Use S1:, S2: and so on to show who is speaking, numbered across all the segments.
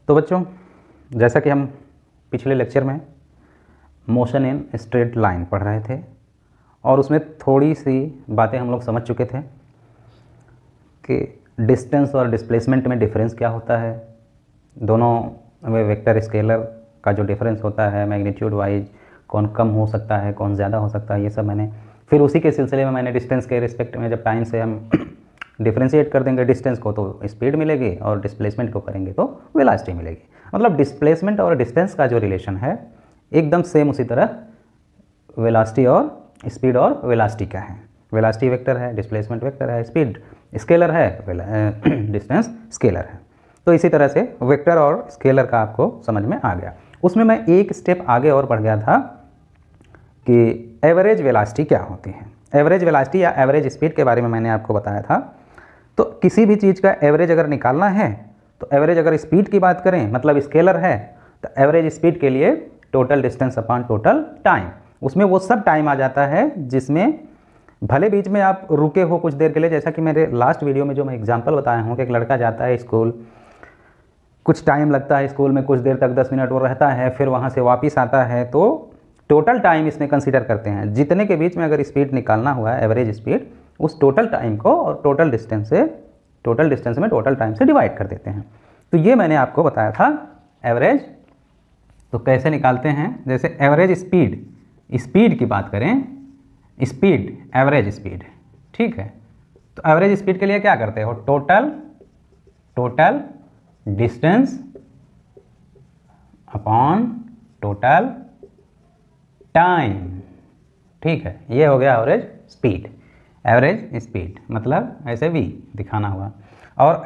S1: तो बच्चों, जैसा कि हम पिछले लेक्चर में मोशन इन स्ट्रेट लाइन पढ़ रहे थे और उसमें थोड़ी सी बातें हम लोग समझ चुके थे कि डिस्टेंस और डिस्प्लेसमेंट में डिफरेंस क्या होता है, दोनों में वेक्टर स्केलर का जो डिफरेंस होता है मैग्नीट्यूड वाइज, कौन कम हो सकता है कौन ज़्यादा हो सकता है, ये सब मैंने फिर उसी के सिलसिले में मैंने डिस्टेंस के रिस्पेक्ट में जब टाइम से हम डिफ्रेंशिएट कर देंगे डिस्टेंस को तो स्पीड मिलेगी और डिस्प्लेसमेंट को करेंगे तो वेलोसिटी मिलेगी। मतलब डिस्प्लेसमेंट और डिस्टेंस का जो रिलेशन है एकदम सेम उसी तरह वेलोसिटी और स्पीड और वेलोसिटी का है। वेलोसिटी वेक्टर है, डिस्प्लेसमेंट वेक्टर है, स्पीड स्केलर है, डिस्टेंस स्केलर है। तो इसी तरह से वेक्टर और स्केलर का आपको समझ में आ गया। उसमें मैं एक स्टेप आगे और बढ़ गया था कि एवरेज वेलोसिटी क्या होती है। एवरेज वेलोसिटी या एवरेज स्पीड के बारे में मैंने आपको बताया था। तो किसी भी चीज़ का एवरेज अगर निकालना है तो एवरेज अगर स्पीड की बात करें मतलब स्केलर है तो एवरेज स्पीड के लिए total distance upon total time, उसमें वो सब टाइम आ जाता है जिसमें भले बीच में आप रुके हो कुछ देर के लिए। जैसा कि मेरे लास्ट वीडियो में जो मैं एग्जांपल बताया हूँ कि एक लड़का जाता है स्कूल, कुछ टाइम लगता है स्कूल में, कुछ देर तक 10 मिनट वो रहता है, फिर वहाँ से वापस आता है, तो टोटल टाइम इसमें कंसीडर करते हैं। जितने के बीच में अगर स्पीड निकालना हुआ है एवरेज स्पीड, उस टोटल टाइम को और टोटल डिस्टेंस में टोटल टाइम से डिवाइड कर देते हैं। तो ये मैंने आपको बताया था एवरेज। तो कैसे निकालते हैं, जैसे एवरेज स्पीड की बात करें, स्पीड एवरेज स्पीड, ठीक है। तो एवरेज स्पीड के लिए क्या करते हो, total distance upon total time, ठीक है। ये हो गया एवरेज स्पीड। एवरेज स्पीड मतलब ऐसे v दिखाना हुआ। और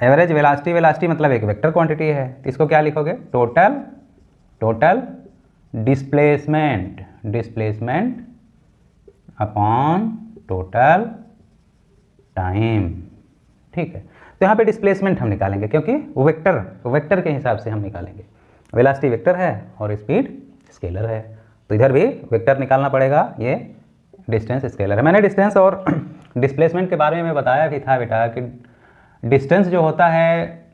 S1: एवरेज वेलोसिटी मतलब एक वेक्टर क्वांटिटी है, तो इसको क्या लिखोगे, total displacement upon total time, ठीक है। तो यहाँ पे डिस्प्लेसमेंट हम निकालेंगे क्योंकि वेक्टर के हिसाब से हम निकालेंगे। वेलोसिटी वेक्टर है और स्पीड स्केलर है, तो इधर भी वेक्टर निकालना पड़ेगा। ये डिस्टेंस स्केलर है। मैंने डिस्टेंस और डिस्प्लेसमेंट के बारे में बताया भी था बेटा कि डिस्टेंस जो होता है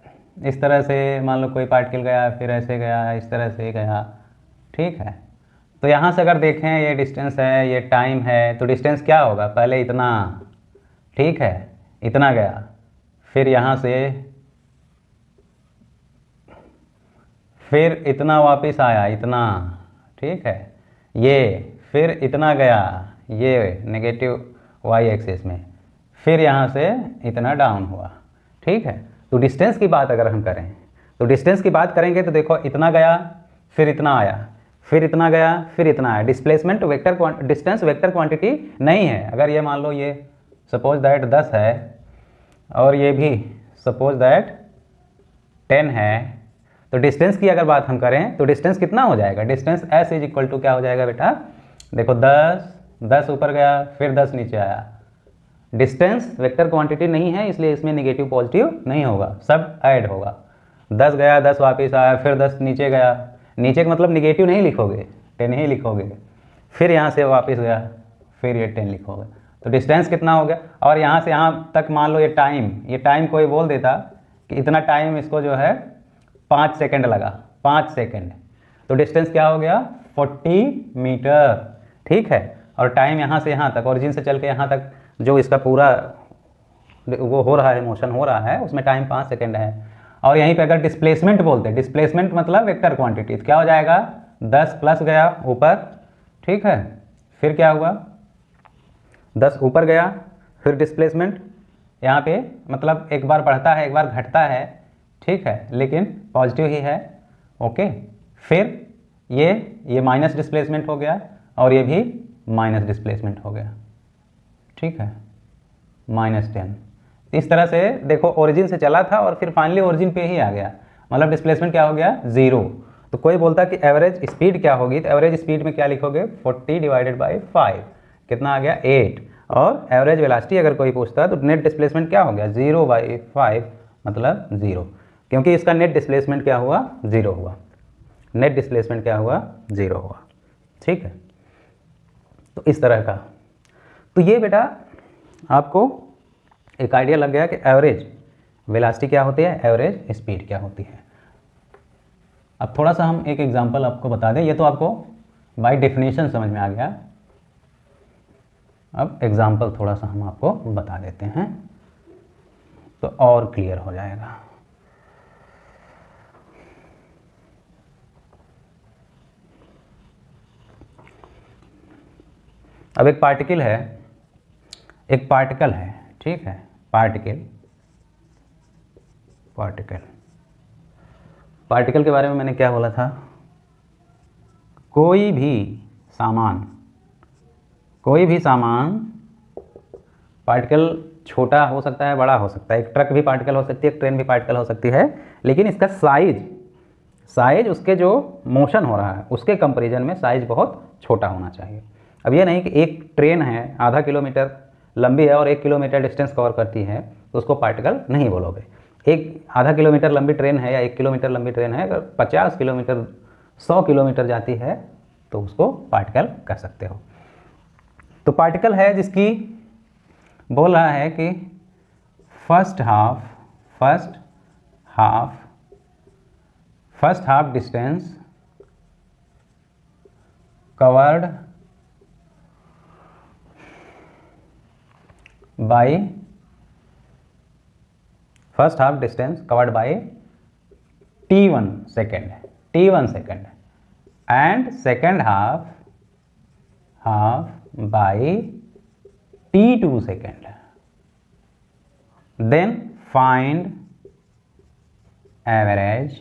S1: इस तरह से, मान लो कोई पार्टिकल गया फिर ऐसे गया इस तरह से गया, ठीक है। तो यहाँ से अगर देखें ये डिस्टेंस है, ये टाइम है, तो डिस्टेंस क्या होगा, पहले इतना, ठीक है, इतना गया, फिर यहाँ से फिर इतना वापस आया, इतना, ठीक है, ये फिर इतना गया, ये नेगेटिव वाई एक्सिस में, फिर यहाँ से इतना डाउन हुआ, ठीक है। तो डिस्टेंस की बात अगर हम करें तो डिस्टेंस की बात करेंगे तो देखो इतना गया फिर इतना आया, फिर इतना गया फिर इतना आया। डिस्प्लेसमेंट डिस्टेंस वेक्टर क्वांटिटी नहीं है। अगर ये मान लो ये सपोज दैट 10 है और ये भी सपोज दैट 10 है, तो डिस्टेंस की अगर बात हम करें तो डिस्टेंस कितना हो जाएगा, distance s is equal to क्या हो जाएगा बेटा, देखो 10 ऊपर गया फिर 10 नीचे आया। डिस्टेंस वेक्टर क्वांटिटी नहीं है इसलिए इसमें नेगेटिव पॉजिटिव नहीं होगा, सब ऐड होगा। 10 गया 10 वापस आया फिर 10 नीचे गया, नीचे का मतलब नेगेटिव नहीं लिखोगे, 10 ही लिखोगे, फिर यहाँ से वापस गया फिर ये 10 लिखोगे। तो डिस्टेंस कितना हो गया। और यहाँ से यहाँ तक मान लो ये टाइम कोई बोल देता कि इतना टाइम इसको जो है 5 सेकंड लगा, 5 सेकंड, तो डिस्टेंस क्या हो गया 40 मीटर, ठीक है। और टाइम यहाँ से यहाँ तक, ओरिजिन से चल के यहाँ तक जो इसका पूरा वो हो रहा है, मोशन हो रहा है, उसमें टाइम 5 सेकंड है। और यहीं पे अगर डिस्प्लेसमेंट बोलते हैं, डिस्प्लेसमेंट मतलब वेक्टर क्वांटिटी, तो क्या हो जाएगा 10 प्लस गया ऊपर, ठीक है, फिर क्या हुआ 10 ऊपर गया फिर डिस्प्लेसमेंट, यहाँ पे मतलब एक बार बढ़ता है एक बार घटता है, ठीक है, लेकिन पॉजिटिव ही है, ओके। फिर ये माइनस डिस्प्लेसमेंट हो गया और ये भी माइनस डिस्प्लेसमेंट हो गया, ठीक है, -10। इस तरह से देखो ओरिजिन से चला था और फिर फाइनली ओरिजिन पे ही आ गया, मतलब डिस्प्लेसमेंट क्या हो गया 0। तो कोई बोलता कि एवरेज स्पीड क्या होगी, तो एवरेज स्पीड में क्या लिखोगे 40 डिवाइडेड बाई 5, कितना आ गया 8। और एवरेज वेलोसिटी अगर कोई पूछता है तो नेट डिस्प्लेसमेंट क्या हो गया 0/5 मतलब 0, क्योंकि इसका नेट डिस्प्लेसमेंट क्या हुआ 0 हुआ, नेट डिस्प्लेसमेंट क्या हुआ 0 हुआ, ठीक है। तो इस तरह का, तो ये बेटा आपको एक आइडिया लग गया कि वेलोसिटी क्या होती है, एवरेज स्पीड क्या होती है। अब थोड़ा सा हम एक एग्जांपल आपको बता दें, ये तो आपको बाय डेफिनेशन समझ में आ गया। अब एग्जांपल थोड़ा सा हम आपको बता देते हैं तो और क्लियर हो जाएगा। अब एक पार्टिकल है, ठीक है, पार्टिकल के बारे में मैंने क्या बोला था, कोई भी सामान पार्टिकल छोटा हो सकता है, बड़ा हो सकता है, एक ट्रक भी पार्टिकल हो सकती है, एक ट्रेन भी पार्टिकल हो सकती है, लेकिन इसका साइज उसके जो मोशन हो रहा है उसके कंपैरिजन में साइज बहुत छोटा होना चाहिए। अब ये नहीं कि एक ट्रेन है आधा किलोमीटर लंबी है और 1 किलोमीटर डिस्टेंस कवर करती है तो उसको पार्टिकल नहीं बोलोगे। एक आधा किलोमीटर लंबी ट्रेन है या 1 किलोमीटर लंबी ट्रेन है, अगर 50 किलोमीटर 100 किलोमीटर जाती है तो उसको पार्टिकल कह सकते हो। तो पार्टिकल है जिसकी बोल रहा है कि first half distance covered by t1 second and second half by t2 second, then find average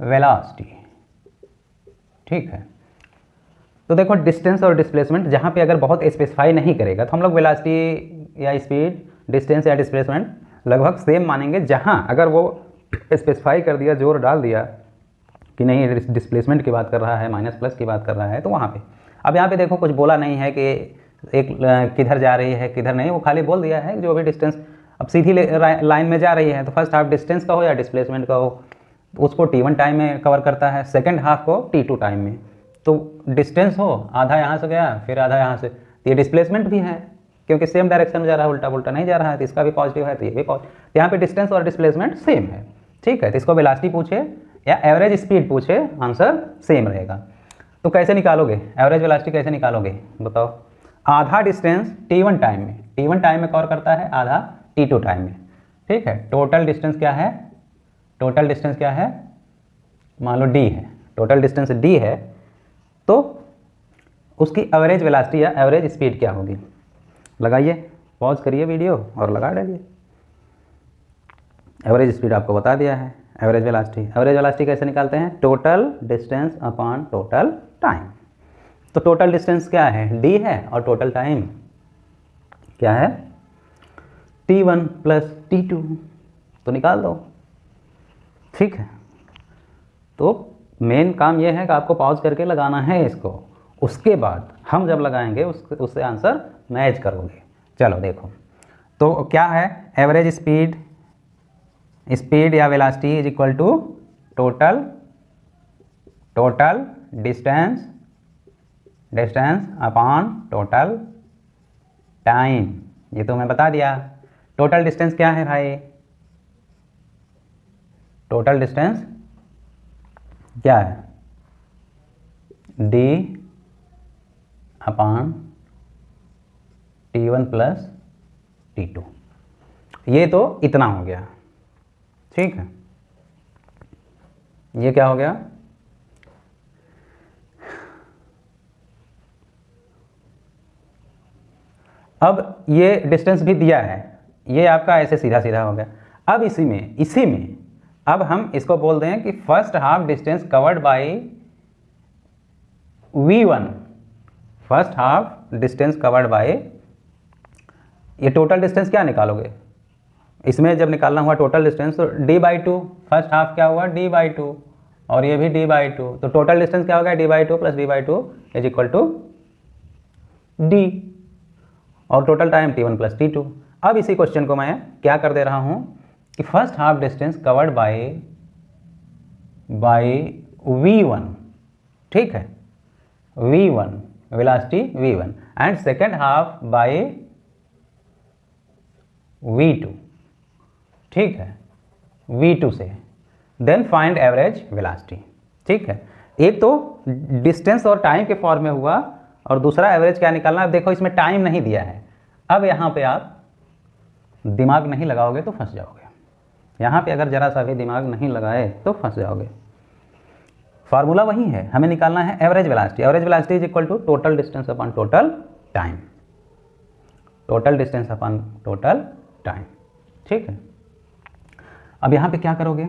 S1: velocity. ठीक है, तो देखो डिस्टेंस और डिस्प्लेसमेंट जहाँ पे अगर बहुत स्पेसिफाई नहीं करेगा तो हम लोग वेलोसिटी या स्पीड, डिस्टेंस या डिस्प्लेसमेंट लगभग सेम मानेंगे। जहाँ अगर वो स्पेसिफाई कर दिया, जोर डाल दिया कि नहीं डिस्प्लेसमेंट की बात कर रहा है, माइनस प्लस की बात कर रहा है, तो वहाँ पे अब यहाँ पे देखो कुछ बोला नहीं है कि एक किधर जा रही है किधर नहीं, वो खाली बोल दिया है जो भी डिस्टेंस अब सीधी लाइन में जा रही है तो फर्स्ट हाफ डिस्टेंस का हो या डिस्प्लेसमेंट का हो उसको t1 टाइम में कवर करता है, सेकेंड हाफ को t2 टाइम में। तो डिस्टेंस हो आधा यहाँ से गया फिर आधा यहाँ से, तो ये डिस्प्लेसमेंट भी है क्योंकि सेम डायरेक्शन में जा रहा है, उल्टा पुल्टा नहीं जा रहा है, तो इसका भी पॉजिटिव है तो ये भी पॉजिटिव। तो यहाँ पे डिस्टेंस और डिस्प्लेसमेंट सेम है। ठीक है, तो इसको वेलोसिटी पूछे या एवरेज स्पीड पूछे आंसर सेम रहेगा। तो कैसे निकालोगे एवरेज वेलोसिटी, कैसे निकालोगे बताओ। आधा डिस्टेंस t1 टाइम में कवर करता है, आधा t2 टाइम में। ठीक है, टोटल डिस्टेंस क्या है, मान लो d है, टोटल डिस्टेंस d है, तो उसकी एवरेज वेलोसिटी या एवरेज स्पीड क्या होगी। लगाइए, पॉज करिए वीडियो और लगा डालिए। एवरेज स्पीड आपको बता दिया है, एवरेज वेलोसिटी कैसे निकालते हैं, total distance upon total time. तो टोटल डिस्टेंस क्या है, d है, और टोटल टाइम क्या है, t1 प्लस t2, तो निकाल दो। ठीक है, तो मेन काम यह है कि आपको पॉज करके लगाना है इसको, उसके बाद हम जब लगाएंगे उससे आंसर मैच करोगे। चलो देखो, तो क्या है एवरेज स्पीड या velocity is equal to total distance upon total time. ये तो मैं बता दिया। टोटल डिस्टेंस क्या है भाई, टोटल डिस्टेंस क्या है, d upon t1 plus t2। ये तो इतना हो गया। ठीक है, ये क्या हो गया, अब ये डिस्टेंस भी दिया है, ये आपका ऐसे सीधा सीधा हो गया। अब इसी में अब हम इसको बोल दें कि first half distance covered by v1, first half distance covered bye, ये टोटल डिस्टेंस क्या निकालोगे, इसमें जब निकालना हुआ टोटल डिस्टेंस तो d/2, फर्स्ट हाफ क्या हुआ d/2 और ये भी d/2, तो टोटल डिस्टेंस क्या हो गया d/2 plus d/2 is equal to d, और total time t1 plus t2। अब इसी क्वेश्चन को मैं क्या कर दे रहा हूं कि first half distance covered by v1, ठीक है, v1 velocity v1 and second half by v2, ठीक है, v2 से, देन फाइंड एवरेज वेलोसिटी। ठीक है, एक तो डिस्टेंस और टाइम के फॉर्म में हुआ और दूसरा एवरेज क्या निकालना। अब देखो इसमें टाइम नहीं दिया है, अब यहाँ पे आप दिमाग नहीं लगाओगे तो फंस जाओगे। यहाँ पे अगर जरा सा भी दिमाग नहीं लगाए तो फंस जाओगे। फार्मूला वही है, हमें निकालना है average velocity. Average velocity is equal to total distance upon total time, total distance upon total time. ठीक है, अब यहाँ पे क्या करोगे,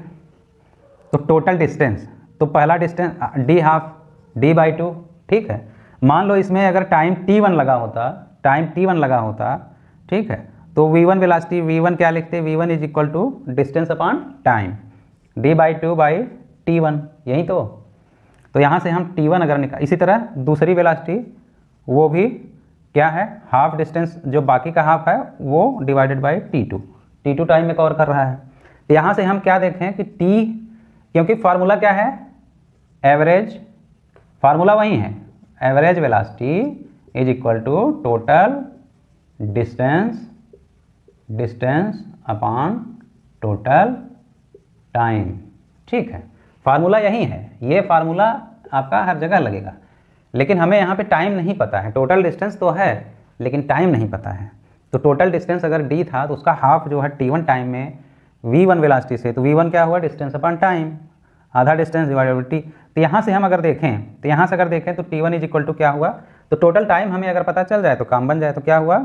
S1: तो टोटल डिस्टेंस, तो पहला डिस्टेंस d हाफ d/2। ठीक है, मान लो इसमें अगर टाइम t1 लगा होता, टाइम t1 लगा होता, ठीक है, तो v1 वेलोसिटी, v1 क्या लिखते, v1 is equal to distance upon time d/2/t1, यही तो यहाँ से हम t1 अगर निकाल, इसी तरह दूसरी वेलोसिटी वो भी क्या है, हाफ डिस्टेंस जो बाकी का हाफ है वो डिवाइडेड बाई t2 टाइम में कवर कर रहा है। तो यहाँ से हम क्या देखें कि t, क्योंकि फार्मूला क्या है, एवरेज, फार्मूला वही है, average velocity is equal to total distance upon total time. ठीक है, फार्मूला यही है, ये फार्मूला आपका हर जगह लगेगा, लेकिन हमें यहाँ पे टाइम नहीं पता है। टोटल डिस्टेंस तो है लेकिन टाइम नहीं पता है। तो टोटल डिस्टेंस अगर d था तो उसका हाफ जो है t1 टाइम में v1 वेलोसिटी से, तो v1 क्या हुआ, डिस्टेंस अपॉन टाइम, आधा डिस्टेंस डिवाइडेड बाई t। तो यहाँ से हम अगर देखें, तो यहाँ से अगर देखें तो t1 इज इक्वल टू क्या हुआ, तो टोटल टाइम हमें अगर पता चल जाए तो काम बन जाए। तो क्या हुआ,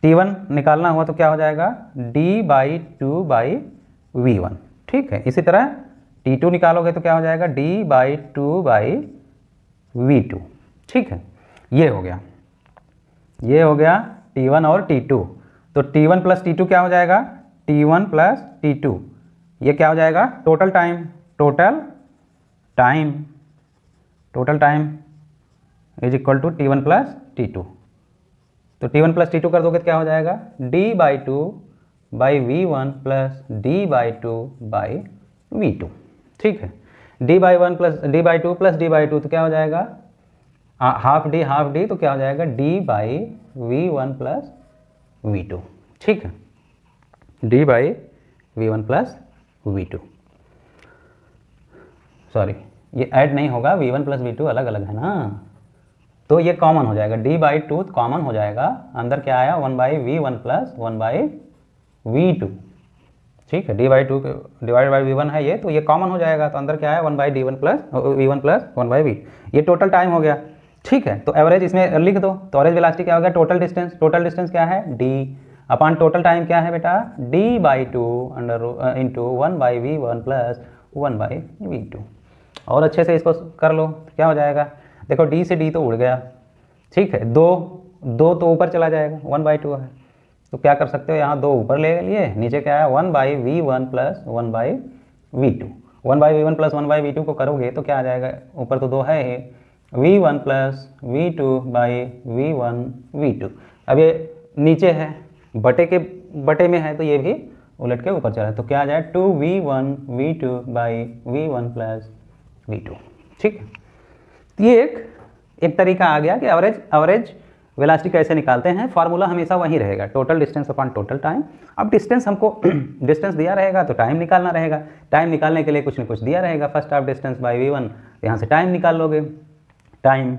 S1: t1 निकालना हुआ तो क्या हो जाएगा, d/2/v1। ठीक है, इसी तरह t2 निकालोगे तो क्या हो जाएगा, d/2/v2। ठीक है, ये हो गया t1 और t2। तो t1 प्लस t2 क्या हो जाएगा, t1 प्लस t2, ये क्या हो जाएगा, total time is equal to t1 plus t2। तो t1 प्लस t2 कर दोगे तो क्या हो जाएगा, d/2/v1 प्लस d/2/v2। ठीक है, d/2 प्लस d/2 तो क्या हो जाएगा, हाफ डी, तो क्या हो जाएगा, d/v1 प्लस v2। ठीक है, d/v1 प्लस v2, सॉरी ये ऐड नहीं होगा, v1 प्लस v2 अलग अलग है ना, तो ये कॉमन हो जाएगा, d/2 कॉमन हो जाएगा, अंदर क्या आया, 1/v1 प्लस 1/v2। ठीक है, d/2 डिवाइड बाई v1 है ये, तो ये कॉमन हो जाएगा, तो अंदर क्या है, 1/d1 plus v1 plus 1/v। ये टोटल टाइम हो गया। ठीक है, तो एवरेज इसमें लिख दो, तो एवरेज वेलोसिटी क्या हो गया, टोटल डिस्टेंस क्या है, d अपॉन टोटल टाइम क्या है बेटा, d/2 into 1/v1 plus 1/v2। और अच्छे से इसको कर लो, क्या हो जाएगा, देखो d से d तो उड़ गया। ठीक है, दो तो ऊपर चला जाएगा, 1/2 है, तो क्या कर सकते हो, यहाँ 2 ऊपर ले लिए, नीचे क्या है, 1/v1 plus 1/v2। 1/v1 plus 1/v2 को करोगे तो क्या आ जाएगा, ऊपर तो 2 है ही, v1 प्लस v2/v1/v2। अब ये नीचे है, बटे में है, तो ये भी उलट के ऊपर चला, तो क्या आ जाए, 2v1v2/v1 प्लस v2। ठीक है, ये एक तरीका आ गया कि एवरेज वेलोसिटी कैसे निकालते हैं। फार्मूला हमेशा वही रहेगा, total distance upon total time. अब डिस्टेंस हमको डिस्टेंस दिया रहेगा तो टाइम निकालना रहेगा, टाइम निकालने के लिए कुछ न कुछ दिया रहेगा, first half distance by v1, यहाँ से टाइम निकाल लोगे, टाइम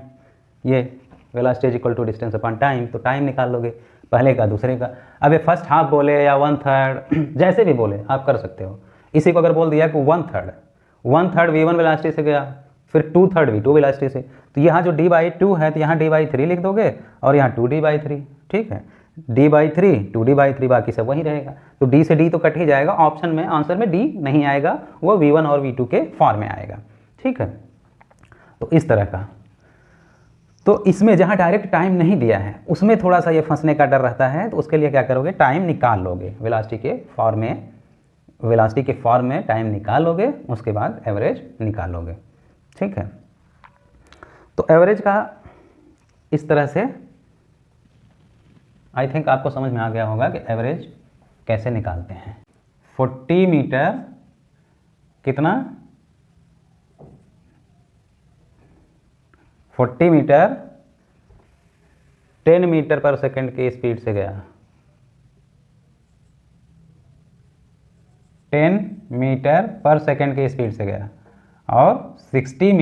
S1: ये velocity is equal to distance upon time, तो टाइम निकाल लोगे पहले का दूसरे का। अब ये फर्स्ट हाफ बोले या 1/3 जैसे भी बोले आप कर सकते हो। इसी को अगर बोल दिया कि 1/3 v1 वेलोसिटी से गया, फिर 2/3 v2 वेलोसिटी से, तो यहाँ जो d/2 है तो यहाँ d/3 लिख दोगे और यहाँ 2d/3। ठीक है, d/3 2d/3, बाकी सब वही रहेगा, तो d से d तो कट ही जाएगा, ऑप्शन में आंसर में d नहीं आएगा, वो v1 और v2 के फॉर्म में आएगा। ठीक है, तो इस तरह का। तो इसमें जहाँ डायरेक्ट टाइम नहीं दिया है उसमें थोड़ा सा ये फंसने का डर रहता है, तो उसके लिए क्या करोगे, टाइम निकाल लोगे, वेलोसिटी के फॉर्म में टाइम निकाल लोगे, उसके बाद एवरेज निकाल लोगे। ठीक है, तो एवरेज का इस तरह से आई थिंक आपको समझ में आ गया होगा कि एवरेज कैसे निकालते हैं। 40 मीटर कितना, 40 मीटर 10 मीटर पर सेकंड की स्पीड से गया, 10 मीटर पर सेकंड की स्पीड से गया, और 60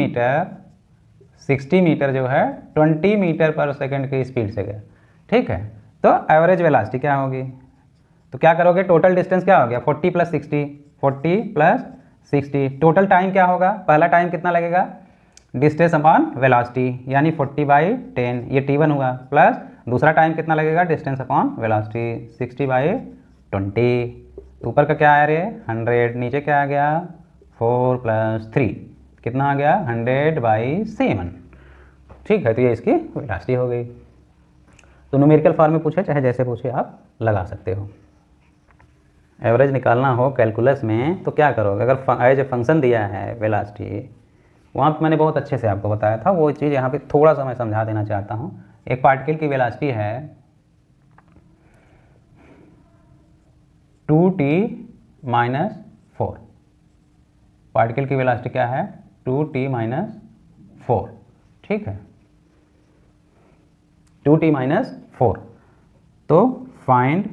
S1: मीटर जो है 20 मीटर पर सेकंड की स्पीड से गया। ठीक है, तो एवरेज वेलोसिटी क्या होगी? तो क्या करोगे, टोटल डिस्टेंस क्या हो गया 40 + 60, 40 + 60। टोटल टाइम क्या होगा, पहला टाइम कितना लगेगा, डिस्टेंस अपॉन वेलोसिटी, यानी 40/10 ये t1 हुआ, प्लस दूसरा टाइम कितना लगेगा, डिस्टेंस अपॉन वेलोसिटी 60/20। ऊपर का क्या आया रे 100, नीचे क्या आ गया 4 + 3 कितना आ गया 100/7। ठीक है, तो ये इसकी वेलोसिटी हो गई। तो न्यूमेरिकल फॉर्म में पूछे चाहे जैसे पूछे आप लगा सकते हो। एवरेज निकालना हो कैलकुलस में तो क्या करोगे, अगर एज ए फंक्शन दिया है वेलोसिटी, वहाँ पर मैंने बहुत अच्छे से आपको बताया था, वो चीज़ यहाँ पे थोड़ा सा मैं समझा देना चाहता हूँ। एक पार्टिकल की वेलोसिटी है 2t - 4, पार्टिकल की वेलोसिटी क्या है 2t - 4। ठीक है, 2t - 4। तो find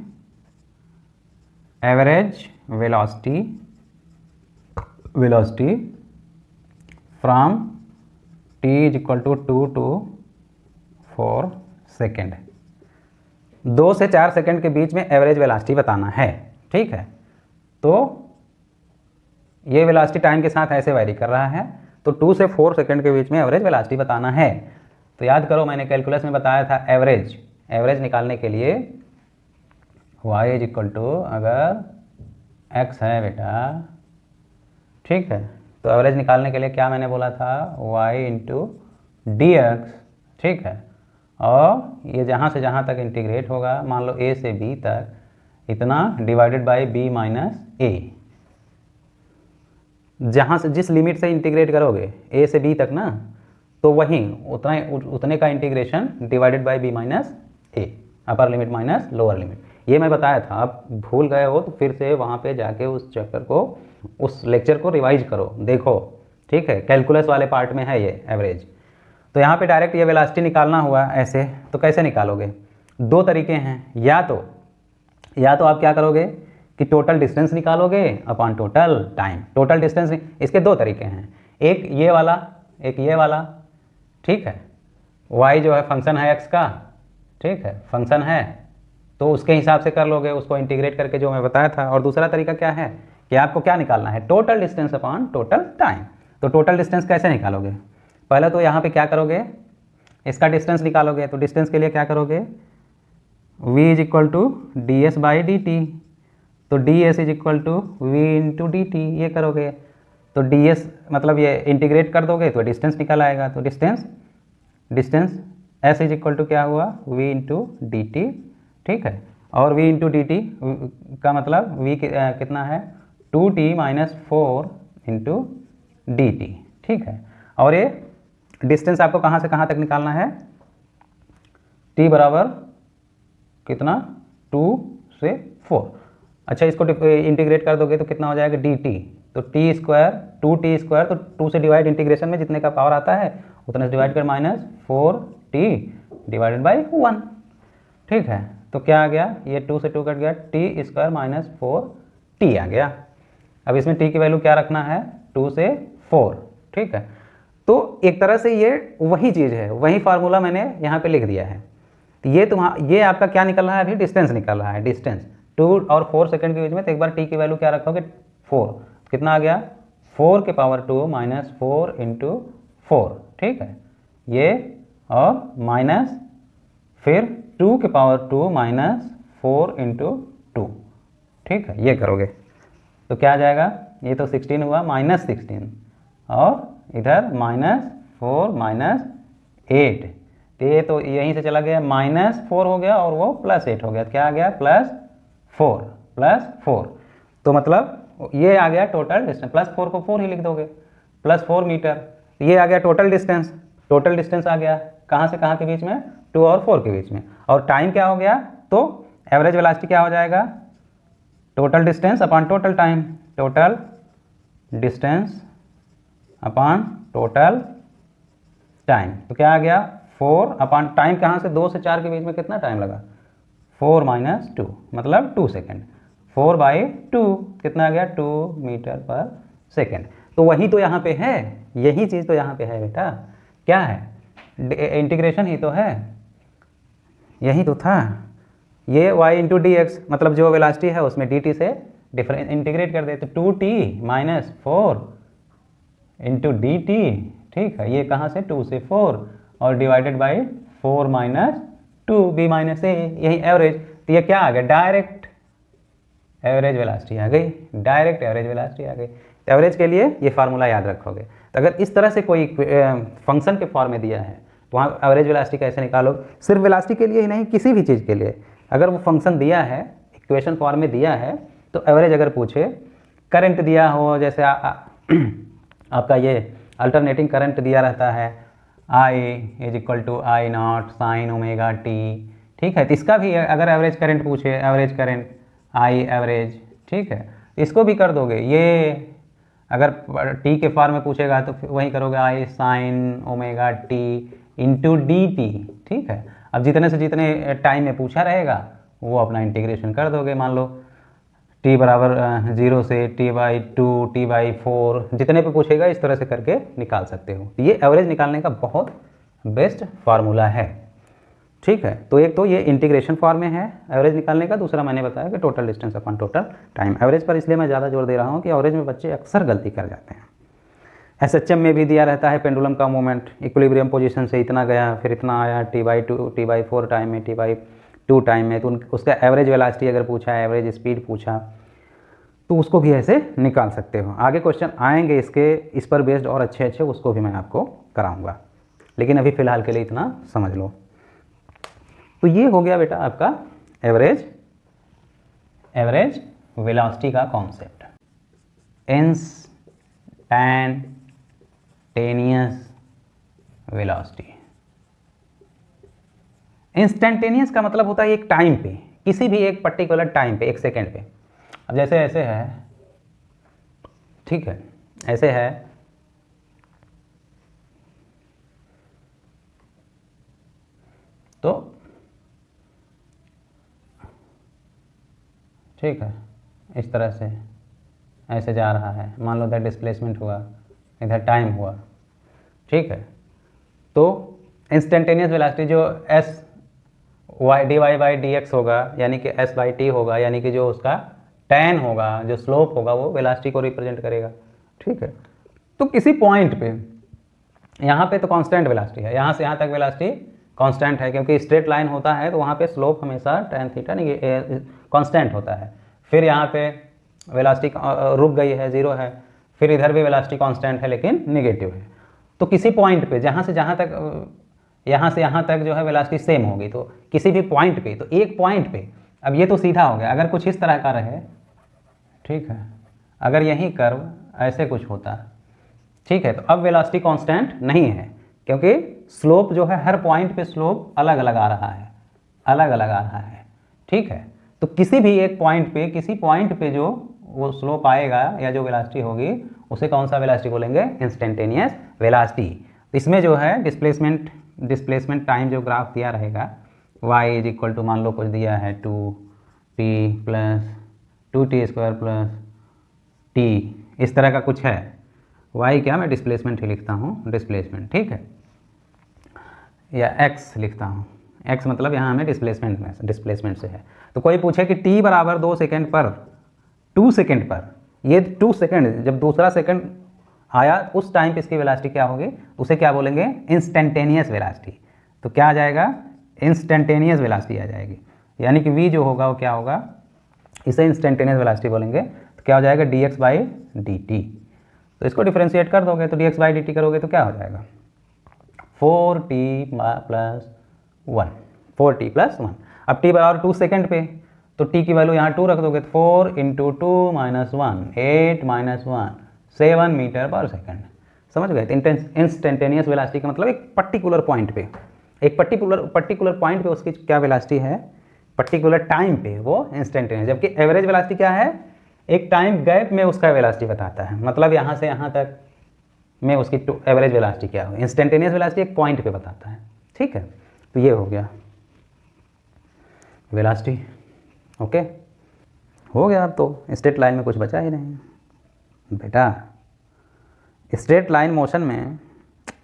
S1: average velocity from t = 2 to 4 second. 2 से 4 सेकेंड के बीच में एवरेज वेलोसिटी बताना है। ठीक है, तो ये वेलोसिटी टाइम के साथ ऐसे वेरी कर रहा है, तो 2 से 4 सेकेंड के बीच में एवरेज वेलोसिटी बताना है। तो याद करो मैंने कैलकुलस में बताया था एवरेज निकालने के लिए y = अगर x है बेटा, ठीक है, तो एवरेज निकालने के लिए क्या मैंने बोला था y × dx। ठीक है, और ये जहाँ से जहाँ तक इंटीग्रेट होगा, मान लो a से b तक, इतना डिवाइडेड बाय b - a। जहाँ से जिस लिमिट से इंटीग्रेट करोगे a से b तक ना, तो वहीं उतने का integration divided by b - a, upper limit minus lower limit. ये मैं बताया था, आप भूल गए हो तो फिर से वहाँ पे जाके उस चैप्टर को, उस लेक्चर को रिवाइज करो, देखो। ठीक है, कैलकुलस वाले पार्ट में है ये एवरेज। तो यहाँ पे डायरेक्ट ये वेलोसिटी निकालना हुआ ऐसे, तो कैसे निकालोगे, दो तरीके हैं। या तो आप क्या करोगे कि टोटल डिस्टेंस निकालोगे upon total time. Total distance, इसके दो तरीके हैं, एक ये वाला। ठीक है, y जो है फंक्शन है x का, ठीक है, फंक्शन है, तो उसके हिसाब से कर लोगे, उसको इंटीग्रेट करके जो मैं बताया था। और दूसरा तरीका क्या है कि आपको क्या निकालना है, total distance upon total time. तो टोटल डिस्टेंस कैसे निकालोगे, पहले तो यहाँ पे क्या करोगे, इसका डिस्टेंस निकालोगे। तो डिस्टेंस के लिए क्या करोगे, v = ds/dt, तो ds = v × dt, ये करोगे। तो ds मतलब ये इंटीग्रेट कर दोगे तो डिस्टेंस निकल आएगा। तो डिस्टेंस s = क्या हुआ v × dt। ठीक है, और v × dt का मतलब v कितना है 2t - 4 × dt। ठीक है, और ये डिस्टेंस आपको कहाँ से कहाँ तक निकालना है, t बराबर कितना 2 से 4। अच्छा, इसको इंटीग्रेट कर दोगे तो कितना हो जाएगा dt, तो t² 2t², तो 2 से डिवाइड इंटीग्रेशन में जितने का पावर आता है उतना से डिवाइड कर -4t/1। ठीक है, तो क्या आ गया, ये 2 से 2 कट गया, t² - 4t आ गया। अब इसमें t की वैल्यू क्या रखना है 2 से 4। ठीक है, तो एक तरह से ये वही चीज़ है, वही फार्मूला मैंने यहाँ पे लिख दिया है। तो ये आपका क्या निकल रहा है, अभी डिस्टेंस निकल रहा है। डिस्टेंस 2 और 4 सेकंड के बीच में, तो एक बार t की वैल्यू क्या रखोगे 4, कितना आ गया 4 के पावर 2 - 4 × 4। ठीक है, ये और माइनस फिर 2 के पावर 2 - 4 × 2। ठीक है, ये करोगे तो क्या आ जाएगा, ये तो 16 हुआ -16, और इधर -4 - 8, तो ये तो यहीं से चला गया -4 हो गया, और वो +8 हो गया, क्या आ गया +4। तो मतलब ये आ गया टोटल डिस्टेंस, +4 को 4 ही लिख दोगे, +4 मीटर। ये आ गया टोटल डिस्टेंस आ गया कहाँ से कहाँ के बीच में, 2 और 4 के बीच में। और टाइम क्या हो गया, तो एवरेज वेलोसिटी क्या हो जाएगा, total distance upon total time, total distance upon total time. तो क्या आ गया 4 अपॉन टाइम, कहाँ से 2 से 4 के बीच में कितना टाइम लगा 4 - 2 मतलब 2 सेकेंड। 4/2 कितना आ गया 2 मीटर पर सेकेंड। तो वही तो यहाँ पे है, यही चीज़ तो यहाँ पे है बेटा, क्या है इंटीग्रेशन ही तो है, यही तो था। ये y इंटू डी एक्स मतलब जो वेलासिटी है उसमें dt से डिफरेंस इंटीग्रेट कर दे तो 2t minus 4 into d T, ठीक है, ये कहाँ से 2 से 4 और divided by 4 minus 2 b minus a, यही एवरेज। तो ये क्या आ गया डायरेक्ट एवरेज वेलासिटी आ गई, डायरेक्ट एवरेज वेलासिटी आ गई। एवरेज के लिए ये फार्मूला याद रखोगे। तो अगर इस तरह से कोई फंक्शन के फॉर्म में दिया है तो वहाँ एवरेज वेलासिटी कैसे निकालो, सिर्फ वेलासिटी के लिए ही नहीं किसी भी चीज़ के लिए अगर वो फंक्शन दिया है इक्वेशन फॉर्म में दिया है तो एवरेज अगर पूछे, करंट दिया हो जैसे आपका ये अल्टरनेटिंग करंट दिया रहता है I is equal to I not sine omega t, ठीक है, तो इसका भी अगर एवरेज करंट पूछे एवरेज करंट आई एवरेज, ठीक है, इसको भी कर दोगे। ये अगर टी के फॉर्म में पूछेगा तो वही करोगे i sine omega t into d T, ठीक है। अब जितने से जितने टाइम में पूछा रहेगा वो अपना इंटीग्रेशन कर दोगे। मान लो t बराबर 0 से t/2 t/4 जितने पे पूछेगा इस तरह से करके निकाल सकते हो। तो ये एवरेज निकालने का बहुत बेस्ट फार्मूला है, ठीक है। तो एक तो ये इंटीग्रेशन फॉर्म में है एवरेज निकालने का, दूसरा मैंने बताया कि total distance upon total time. Average पर इसलिए मैं ज़्यादा जोर दे रहा हूँ कि एवरेज में बच्चे अक्सर गलती कर जाते हैं। SHM में भी दिया रहता है पेंडुलम का मूवमेंट, इक्विलिब्रियम पोजीशन से इतना गया फिर इतना आया t/2 t/4 टाइम में t/2 टाइम में, तो उसका एवरेज वेलासिटी अगर पूछा है एवरेज स्पीड पूछा तो उसको भी ऐसे निकाल सकते हो। आगे क्वेश्चन आएंगे इसके इस पर बेस्ड और अच्छे अच्छे, उसको भी मैं आपको कराऊंगा, लेकिन अभी फ़िलहाल के लिए इतना समझ लो। तो ये हो गया बेटा आपका एवरेज वेलोसिटी का कॉन्सेप्ट। इंस्टैंटेनियस वेलोसिटी, इंस्टैंटेनियस का मतलब होता है एक टाइम पे, किसी भी एक पर्टिकुलर टाइम पे, एक सेकेंड पे। अब जैसे ऐसे है, ठीक है, ऐसे है, तो ठीक है, इस तरह से ऐसे जा रहा है, मान लो इधर डिस्प्लेसमेंट हुआ इधर टाइम हुआ, ठीक है। तो इंस्टेंटेनियस वेलोसिटी जो dy/dx होगा यानी कि s/t होगा, यानी कि जो उसका tan होगा, जो स्लोप होगा वो वेलोसिटी को रिप्रेजेंट करेगा, ठीक है। तो किसी पॉइंट पे, यहाँ पे तो कांस्टेंट वेलोसिटी है, यहाँ से यहाँ तक वेलोसिटी कांस्टेंट है क्योंकि स्ट्रेट लाइन होता है तो वहाँ पे स्लोप हमेशा tan थीटा नहीं कांस्टेंट होता है। फिर यहाँ पे वेलोसिटी रुक गई है, 0 है, फिर इधर भी वेलोसिटी कांस्टेंट है लेकिन नेगेटिव है। तो किसी पॉइंट पे जहाँ से जहाँ तक, यहाँ से यहाँ तक जो है वेलोसिटी सेम होगी, तो किसी भी पॉइंट पे, तो एक पॉइंट पे, अब ये तो सीधा हो गया, अगर कुछ इस तरह का रहे, ठीक है, अगर यही कर्व ऐसे कुछ होता, ठीक है, तो अब वेलोसिटी कांस्टेंट नहीं है क्योंकि स्लोप जो है हर पॉइंट पे स्लोप अलग अलग आ रहा है, अलग अलग आ रहा है, ठीक है। तो किसी भी एक पॉइंट पे, किसी पॉइंट पे जो वो स्लोप आएगा या जो वेलोसिटी होगी उसे कौन सा वेलोसिटी बोलेंगे, इंस्टेंटेनियस वेलोसिटी। इसमें जो है डिस्प्लेसमेंट टाइम जो ग्राफ दिया रहेगा y इज इक्वल टू, मान लो कुछ दिया है 2t plus 2t square plus t, इस तरह का कुछ है। y क्या, मैं डिस्प्लेसमेंट ही लिखता हूँ, डिस्प्लेसमेंट, ठीक है, या x लिखता हूँ, x मतलब यहाँ हमें डिस्प्लेसमेंट से है। तो कोई पूछे कि t बराबर 2 सेकेंड पर, 2 सेकेंड पर, ये 2 सेकेंड जब दूसरा सेकेंड आया उस टाइम पे इसकी वेलोसिटी क्या होगी, उसे क्या बोलेंगे, इंस्टेंटेनियस वेलोसिटी। तो क्या आ जाएगा, इंस्टेंटेनियस वेलोसिटी आ जाएगी, यानी कि v जो होगा वो क्या होगा, इसे इंस्टेंटेनियस वेलोसिटी बोलेंगे। तो क्या हो जाएगा dx/dt। तो इसको डिफरेंशिएट कर दोगे तो dx/dt करोगे तो क्या हो जाएगा 4t प्लस 1, 4t प्लस 1। अब t बराबर 2 सेकेंड पे, तो t की वैल्यू यहाँ 2 रख दोगे तो 4 इंटू 2 माइनस 1 8 माइनस 1 7 मीटर पर सेकेंड। समझ गए। इंस्टेंटेनियस वेलोसिटी का मतलब एक पर्टिकुलर पॉइंट पे, एक पर्टिकुलर पॉइंट पे उसकी क्या वेलोसिटी है, पर्टिकुलर टाइम पे वो इंस्टेंटेनियस। जबकि एवरेज वेलोसिटी क्या है, एक टाइम गैप में उसका वेलोसिटी बताता है, मतलब यहाँ से यहाँ तक में उसकी एवरेज वेलोसिटी क्या हो। इंस्टेंटेनियस वेलोसिटी एक पॉइंट पे बताता है, ठीक है। तो ये हो गया वेलोसिटी, ओके। हो गया। अब तो स्ट्रेट लाइन में कुछ बचा ही नहीं बेटा। स्ट्रेट लाइन मोशन में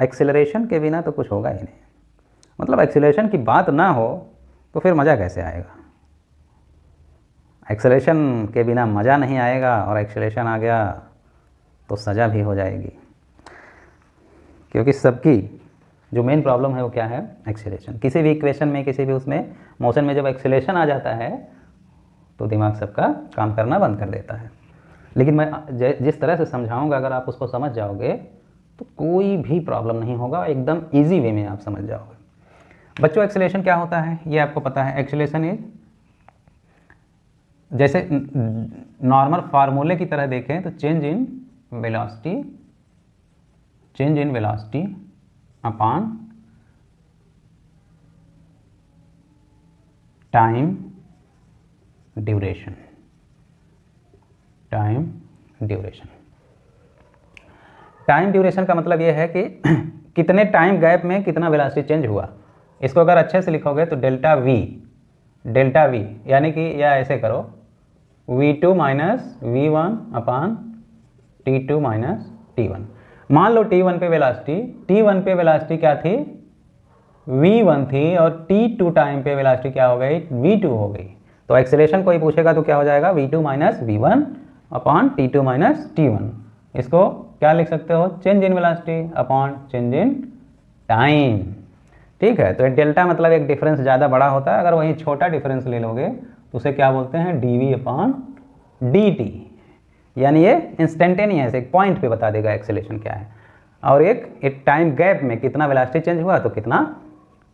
S1: एक्सेलरेशन के बिना तो कुछ होगा ही नहीं। मतलब एक्सेलरेशन की बात ना हो तो फिर मज़ा कैसे आएगा। एक्सेलरेशन के बिना मज़ा नहीं आएगा, और एक्सेलरेशन आ गया तो सज़ा भी हो जाएगी। क्योंकि सबकी जो मेन प्रॉब्लम है वो क्या है, एक्सेलरेशन। किसी भी इक्वेशन में, किसी भी उसमें मोशन में जब एक्सेलरेशन आ जाता है तो दिमाग सबका काम करना बंद कर देता है। लेकिन मैं जिस तरह से समझाऊंगा, अगर आप उसको समझ जाओगे तो कोई भी प्रॉब्लम नहीं होगा, एकदम ईजी वे में आप समझ जाओगे। बच्चों, एक्सेलरेशन क्या होता है ये आपको पता है। एक्सेलरेशन इज, जैसे नॉर्मल फार्मूले की तरह देखें तो change in velocity upon time duration. Time duration का मतलब ये है कि कितने टाइम गैप में कितना वेलोसिटी चेंज हुआ। इसको अगर अच्छे से लिखोगे तो डेल्टा वी, यानी कि या ऐसे करो v2 माइनस v1 अपान t2 माइनस t1। मान लो t1 पे वेलोसिटी क्या थी, v1 थी, और t2 टाइम पे वेलोसिटी क्या हो गई, v2 हो गई। तो एक्सेलरेशन कोई पूछेगा तो क्या हो जाएगा, v2 minus v1 upon t2 minus t1। इसको क्या लिख सकते हो, change in velocity upon change in time. ठीक है। तो डेल्टा मतलब एक डिफरेंस ज़्यादा बड़ा होता है। अगर वहीं छोटा डिफरेंस ले लोगे तो उसे क्या बोलते हैं, dv अपॉन dt। यानी ये इंस्टेंटेनियस एक पॉइंट पे बता देगा एक्सेलरेशन क्या है, और एक टाइम गैप में कितना वेलोसिटी चेंज हुआ तो कितना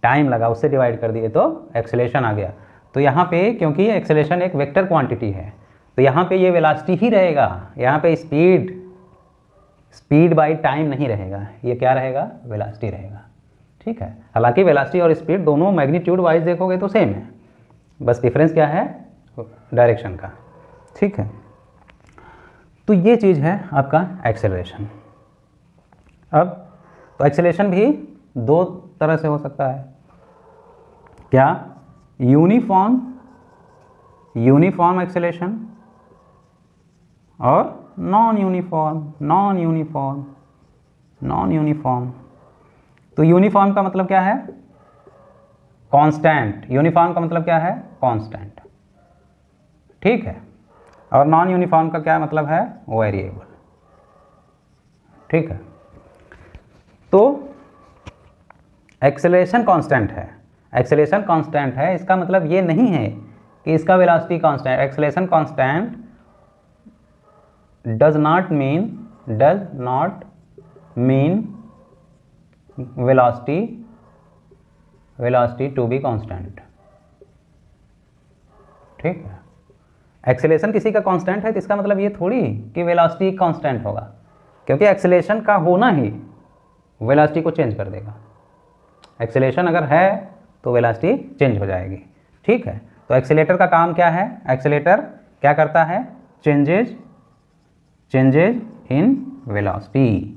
S1: टाइम लगा, उससे डिवाइड कर दिए तो एक्सेलरेशन आ गया। तो यहाँ पे क्योंकि एक्सेलरेशन एक वेक्टर क्वांटिटी है तो यहाँ पे ये वेलोसिटी ही रहेगा, यहाँ पे स्पीड बाई टाइम नहीं रहेगा, ये क्या रहेगा, वेलोसिटी रहेगा। ठीक है। हालांकि वेलोसिटी और स्पीड दोनों मैग्नीट्यूड वाइज देखोगे तो सेम है, बस डिफरेंस क्या है, डायरेक्शन का। ठीक है। तो ये चीज़ है आपका एक्सेलरेशन। अब तो एक्सेलरेशन भी दो तरह से हो सकता है। क्या, यूनिफॉर्म एक्सेलरेशन और नॉन यूनिफॉर्म। तो यूनिफॉर्म का मतलब क्या है, कांस्टेंट। यूनिफॉर्म का मतलब क्या है, कांस्टेंट। ठीक है। और नॉन यूनिफॉर्म का क्या मतलब है, वेरिएबल। ठीक है। तो एक्सेलरेशन कांस्टेंट है, इसका मतलब ये नहीं है कि इसका velocity constant. Acceleration constant does not mean velocity to be constant. ठीक है। एक्सेलरेशन किसी का कांस्टेंट है तो इसका मतलब ये थोड़ी कि वेलोसिटी कांस्टेंट होगा, क्योंकि एक्सेलरेशन का होना ही वेलोसिटी को चेंज कर देगा। एक्सेलरेशन अगर है तो वेलोसिटी चेंज हो जाएगी। ठीक है। तो एक्सेलेटर का काम क्या है, एक्सेलेटर क्या करता है, चेंजेज इन वेलोसिटी।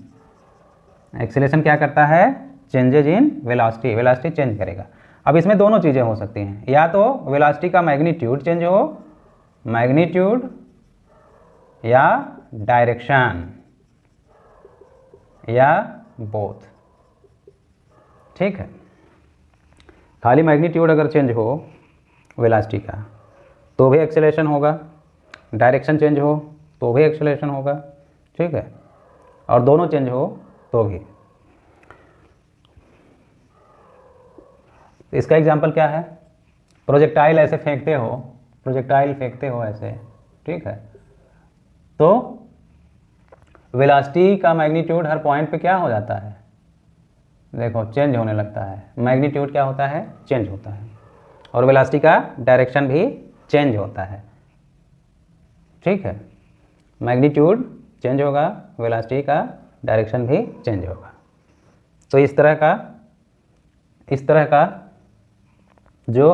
S1: एक्सेलरेशन क्या करता है, चेंजेज इन वेलोसिटी चेंज करेगा। अब इसमें दोनों चीज़ें हो सकती हैं, या तो वेलोसिटी का मैग्नीट्यूड चेंज हो, मैग्नीट्यूड या डायरेक्शन, या बोथ। ठीक है। खाली मैग्नीट्यूड अगर चेंज हो वेलोसिटी का तो भी एक्सेलरेशन होगा, डायरेक्शन चेंज हो तो भी एक्सेलरेशन होगा। ठीक है। और दोनों चेंज हो तो भी। इसका एग्जांपल क्या है, प्रोजेक्टाइल ऐसे फेंकते हो ऐसे। ठीक है। तो वेलोसिटी का मैग्नीट्यूड हर पॉइंट पे क्या हो जाता है, देखो चेंज होने लगता है। मैग्नीट्यूड क्या होता है, चेंज होता है, और वेलोसिटी का डायरेक्शन भी चेंज होता है। ठीक है। मैग्नीट्यूड चेंज होगा, वेलोसिटी का डायरेक्शन भी चेंज होगा। तो इस तरह का जो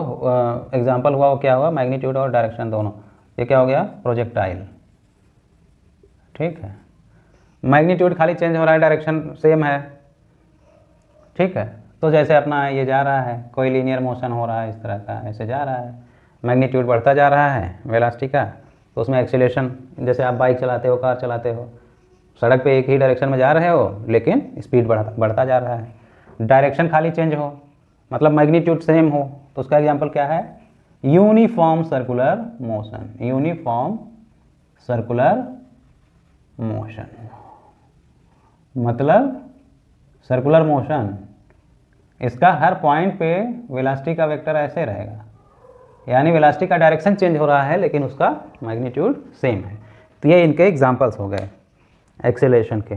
S1: एग्जांपल हुआ वो क्या हुआ, मैग्नीट्यूड और डायरेक्शन दोनों। ये क्या हो गया, प्रोजेक्टाइल। ठीक है। मैग्नीट्यूड खाली चेंज हो रहा है, डायरेक्शन सेम है। ठीक है। तो जैसे अपना ये जा रहा है, कोई लीनियर मोशन हो रहा है इस तरह का, ऐसे जा रहा है, मैग्नीट्यूड बढ़ता जा रहा है वेलोसिटी का, तो उसमें एक्सीलरेशन, जैसे आप बाइक चलाते हो, कार चलाते हो, सड़क पे एक ही डायरेक्शन में जा रहे हो लेकिन स्पीड बढ़ता जा रहा है। डायरेक्शन खाली चेंज हो मतलब मैग्नीट्यूड सेम हो, तो उसका एग्जांपल क्या है? Uniform circular motion. Uniform circular motion मतलब सर्कुलर मोशन, इसका हर पॉइंट पे वेलोसिटी का वेक्टर ऐसे रहेगा, यानी वेलोसिटी का डायरेक्शन चेंज हो रहा है लेकिन उसका मैग्नीट्यूड सेम है। तो ये इनके एग्जांपल्स हो गए एक्सेलरेशन के।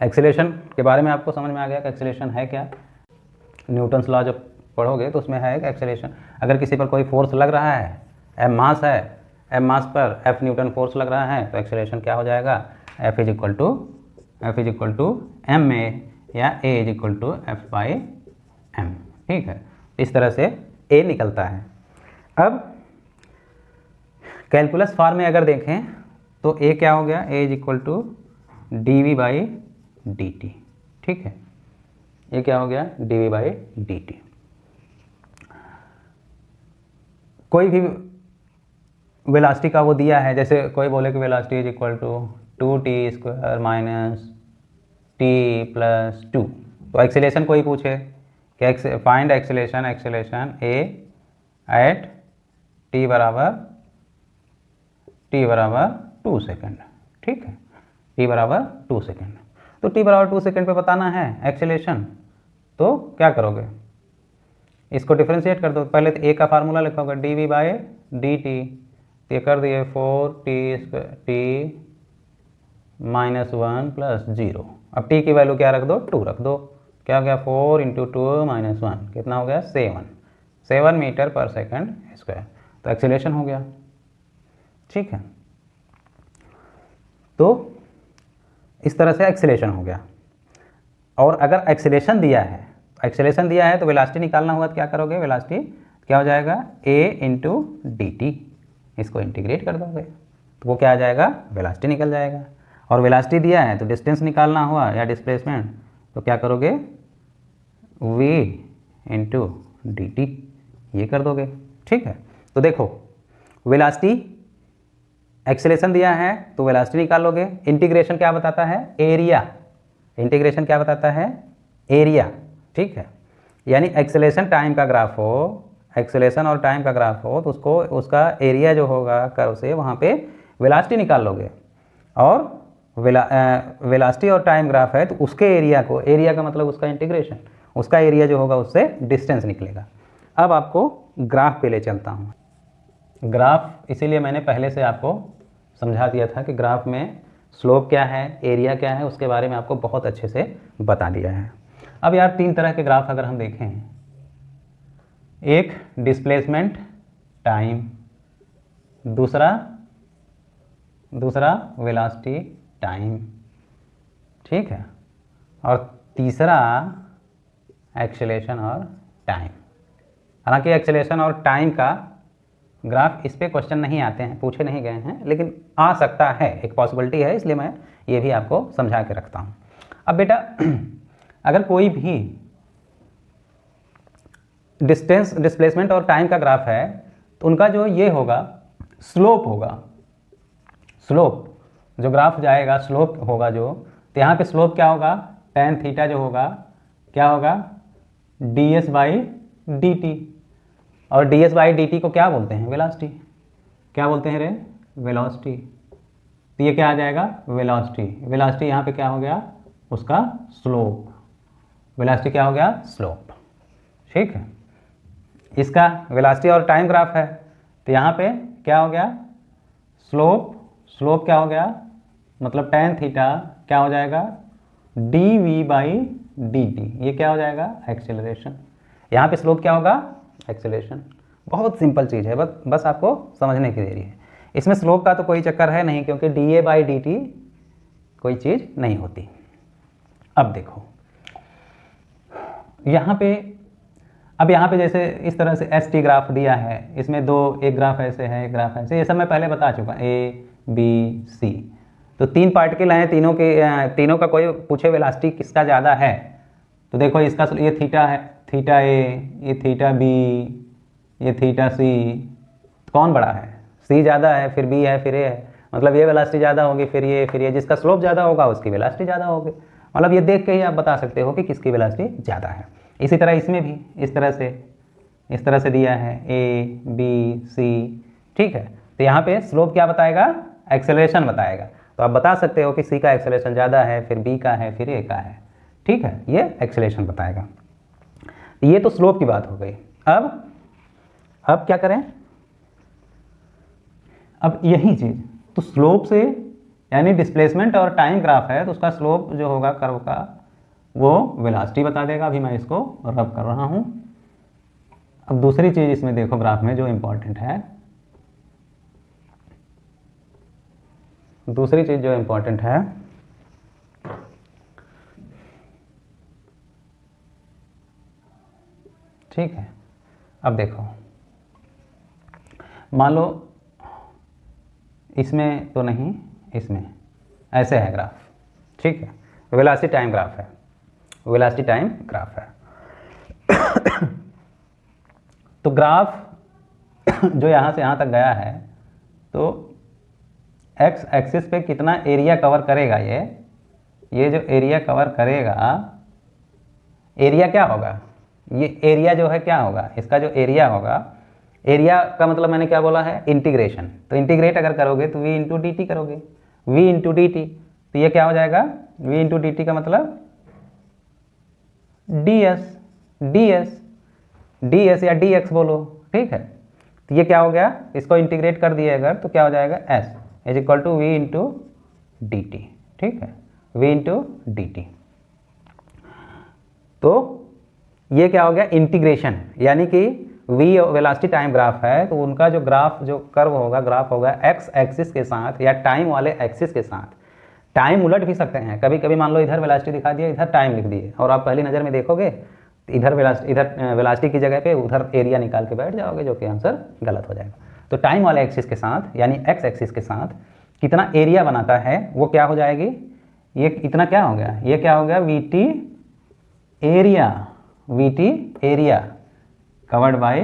S1: एक्सेलरेशन के बारे में आपको समझ में आ गया कि एक्सेलरेशन है क्या। न्यूटन्स लॉ जब पढ़ोगे तो उसमें है कि एक्सेलरेशन, अगर किसी पर कोई फोर्स लग रहा है, एम मास है, एम मास पर एफ न्यूटन फोर्स लग रहा है, तो एक्सेलरेशन क्या हो जाएगा? F is equal to M A या A is equal to F by M. ठीक है, इस तरह से ए निकलता है। अब कैलकुलस फॉर्म में अगर देखें तो ए क्या हो गया? A is equal to D we by D T. ठीक है, ये क्या हो गया? D we by D T. कोई भी वेलोसिटी का वो दिया है, जैसे कोई बोले कि velocity is equal to 2t² minus t plus 2, तो एक्सेलरेशन कोई पूछे कि find acceleration a at t बराबर 2 सेकेंड। ठीक है, t बराबर 2 सेकेंड, तो t बराबर 2 सेकेंड पे बताना है एक्सेलरेशन, तो क्या करोगे? इसको डिफ्रेंशिएट कर दो। पहले तो a का फार्मूला लिखोगे d we by D t, ये कर दिए 4t माइनस 1 प्लस 0। अब t की वैल्यू क्या रख दो? 2 रख दो। क्या हो गया? 4 इंटू 2 माइनस 1 कितना हो गया? 7 मीटर पर सेकेंड स्क्वायर। तो एक्सेलरेशन हो गया। ठीक है, तो इस तरह से एक्सेलरेशन हो गया। और अगर एक्सेलरेशन दिया है तो वेलोसिटी निकालना हुआ तो क्या करोगे? वेलोसिटी क्या हो जाएगा? a इंटू डी टी, इसको इंटीग्रेट कर दोगे तो वो क्या आ जाएगा? वेलोसिटी निकल जाएगा। और वेलोसिटी दिया है तो डिस्टेंस निकालना हुआ या डिस्प्लेसमेंट, तो क्या करोगे? v इंटू डी टी, ये कर दोगे। ठीक है, तो देखो वेलोसिटी, एक्सेलरेशन दिया है तो वेलोसिटी निकालोगे। इंटीग्रेशन क्या बताता है? एरिया। इंटीग्रेशन क्या बताता है? एरिया। ठीक है, यानी एक्सेलरेशन टाइम का ग्राफ हो, एक्सेलरेशन और टाइम का ग्राफ हो तो उसको उसका एरिया जो होगा कर्व से, वहाँ पे वेलोसिटी निकाल लोगे। और वेलोसिटी और टाइम ग्राफ है तो उसके एरिया को, एरिया का मतलब उसका इंटीग्रेशन, उसका एरिया जो होगा उससे डिस्टेंस निकलेगा। अब आपको ग्राफ पे ले चलता हूँ। ग्राफ इसीलिए मैंने पहले से आपको समझा दिया था कि ग्राफ में स्लोप क्या है, एरिया क्या है, उसके बारे में आपको बहुत अच्छे से बता दिया है। अब यार 3 तरह के ग्राफ अगर हम देखें, एक डिस्प्लेसमेंट टाइम, दूसरा वेलोसिटी टाइम, ठीक है, और तीसरा एक्सेलरेशन और टाइम। हालांकि एक्सेलरेशन और टाइम का ग्राफ इस पे क्वेश्चन नहीं आते हैं, पूछे नहीं गए हैं, लेकिन आ सकता है, एक पॉसिबिलिटी है, इसलिए मैं ये भी आपको समझा के रखता हूँ। अब बेटा अगर कोई भी डिस्प्लेसमेंट और टाइम का ग्राफ है तो उनका जो ये होगा स्लोप होगा, स्लोप जो ग्राफ जाएगा स्लोप होगा जो, तो यहाँ पे स्लोप क्या होगा? tan थीटा जो होगा क्या होगा? ds by D T. और ds बाई डी टी को क्या बोलते हैं? वेलोसिटी। क्या बोलते हैं रे? वेलोसिटी। तो ये क्या आ जाएगा? वेलोसिटी। वेलोसिटी यहाँ पे क्या हो गया? उसका स्लोप। वेलोसिटी क्या हो गया? स्लोप। ठीक है, इसका वेलोसिटी और टाइम ग्राफ है तो यहाँ पे क्या हो गया? स्लोप। स्लोप क्या हो गया? मतलब tan थीटा क्या हो जाएगा? D we by D t. ये क्या हो जाएगा? एक्सेलरेशन। यहाँ पे स्लोप क्या होगा? एक्सेलरेशन। बहुत सिंपल चीज़ है, बस आपको समझने की देरी है। इसमें स्लोप का तो कोई चक्कर है नहीं, क्योंकि D A by D T कोई चीज़ नहीं होती। अब देखो यहाँ पे जैसे इस तरह से एस टी ग्राफ दिया है, इसमें एक ग्राफ ऐसे है, एक ग्राफ ऐसे, ये सब मैं पहले बता चुका, ए बी सी। तो 3 पार्टिकल हैं, तीनों का कोई पूछे वेलोसिटी किसका ज़्यादा है, तो देखो इसका ये थीटा है, थीटा ए, ये थीटा बी, ये थीटा सी, कौन बड़ा है? सी ज़्यादा है, फिर बी है, फिर ए है, मतलब ये वेलोसिटी ज़्यादा होगी, फिर ये जिसका स्लोप ज़्यादा होगा उसकी वेलोसिटी ज़्यादा होगी। मतलब ये देख के ही आप बता सकते हो कि किसकी वेलोसिटी ज़्यादा है। इसी तरह इसमें भी इस तरह से दिया है ए बी सी, ठीक है। तो यहाँ पे स्लोप क्या बताएगा, एक्सेलरेशन बताएगा। तो आप बता सकते हो कि सी का एक्सेलरेशन ज़्यादा है, फिर बी का है, फिर ए का है, ठीक है, ये एक्सेलरेशन बताएगा। ये तो स्लोप की बात हो गई। अब क्या करें, अब यही चीज़ तो स्लोप से, यानी डिस्प्लेसमेंट और टाइम ग्राफ है तो उसका स्लोप जो होगा कर्व का वो वेलोसिटी बता देगा। अभी मैं इसको रब कर रहा हूँ। अब दूसरी चीज़ इसमें देखो ग्राफ में जो इम्पोर्टेंट है, दूसरी चीज़ जो इम्पोर्टेंट है, ठीक है। अब देखो, मान लो इसमें तो नहीं, इसमें ऐसे है ग्राफ, ठीक है, वेलोसिटी टाइम ग्राफ है, वेलोसिटी टाइम ग्राफ है। तो ग्राफ जो यहाँ से यहाँ तक गया है, तो एक्स एक्सिस पे कितना एरिया कवर करेगा, ये जो एरिया कवर करेगा, एरिया क्या होगा, ये एरिया जो है क्या होगा, इसका जो एरिया होगा, एरिया का मतलब मैंने क्या बोला है, इंटीग्रेशन। तो इंटीग्रेट अगर करोगे तो v इंटू डी टी करोगे, v इंटू डी टी, तो ये क्या हो जाएगा, v इंटू डी टी का मतलब ds या dx बोलो, ठीक है। तो ये क्या हो गया, इसको इंटीग्रेट कर दिए अगर तो क्या हो जाएगा, s is equal to v into d T, ठीक है, v इंटू डी टी। तो ये क्या हो गया, इंटीग्रेशन, यानी कि v वेलोसिटी टाइम ग्राफ है तो उनका जो ग्राफ, जो कर्व होगा, ग्राफ होगा एक्स एक्सिस के साथ या टाइम वाले एक्सिस के साथ। टाइम उलट भी सकते हैं, कभी कभी मान लो इधर वेलोसिटी दिखा दिया, इधर टाइम लिख दिए, और आप पहली नज़र में देखोगे तो इधर वेलोसिटी की जगह पे उधर एरिया निकाल के बैठ जाओगे, जो कि आंसर गलत हो जाएगा। तो टाइम वाले एक्सिस के साथ, यानी एक्स एक्सिस के साथ कितना एरिया बनाता है वो क्या हो जाएगी, ये इतना क्या हो गया, ये क्या हो गया, we T area covered by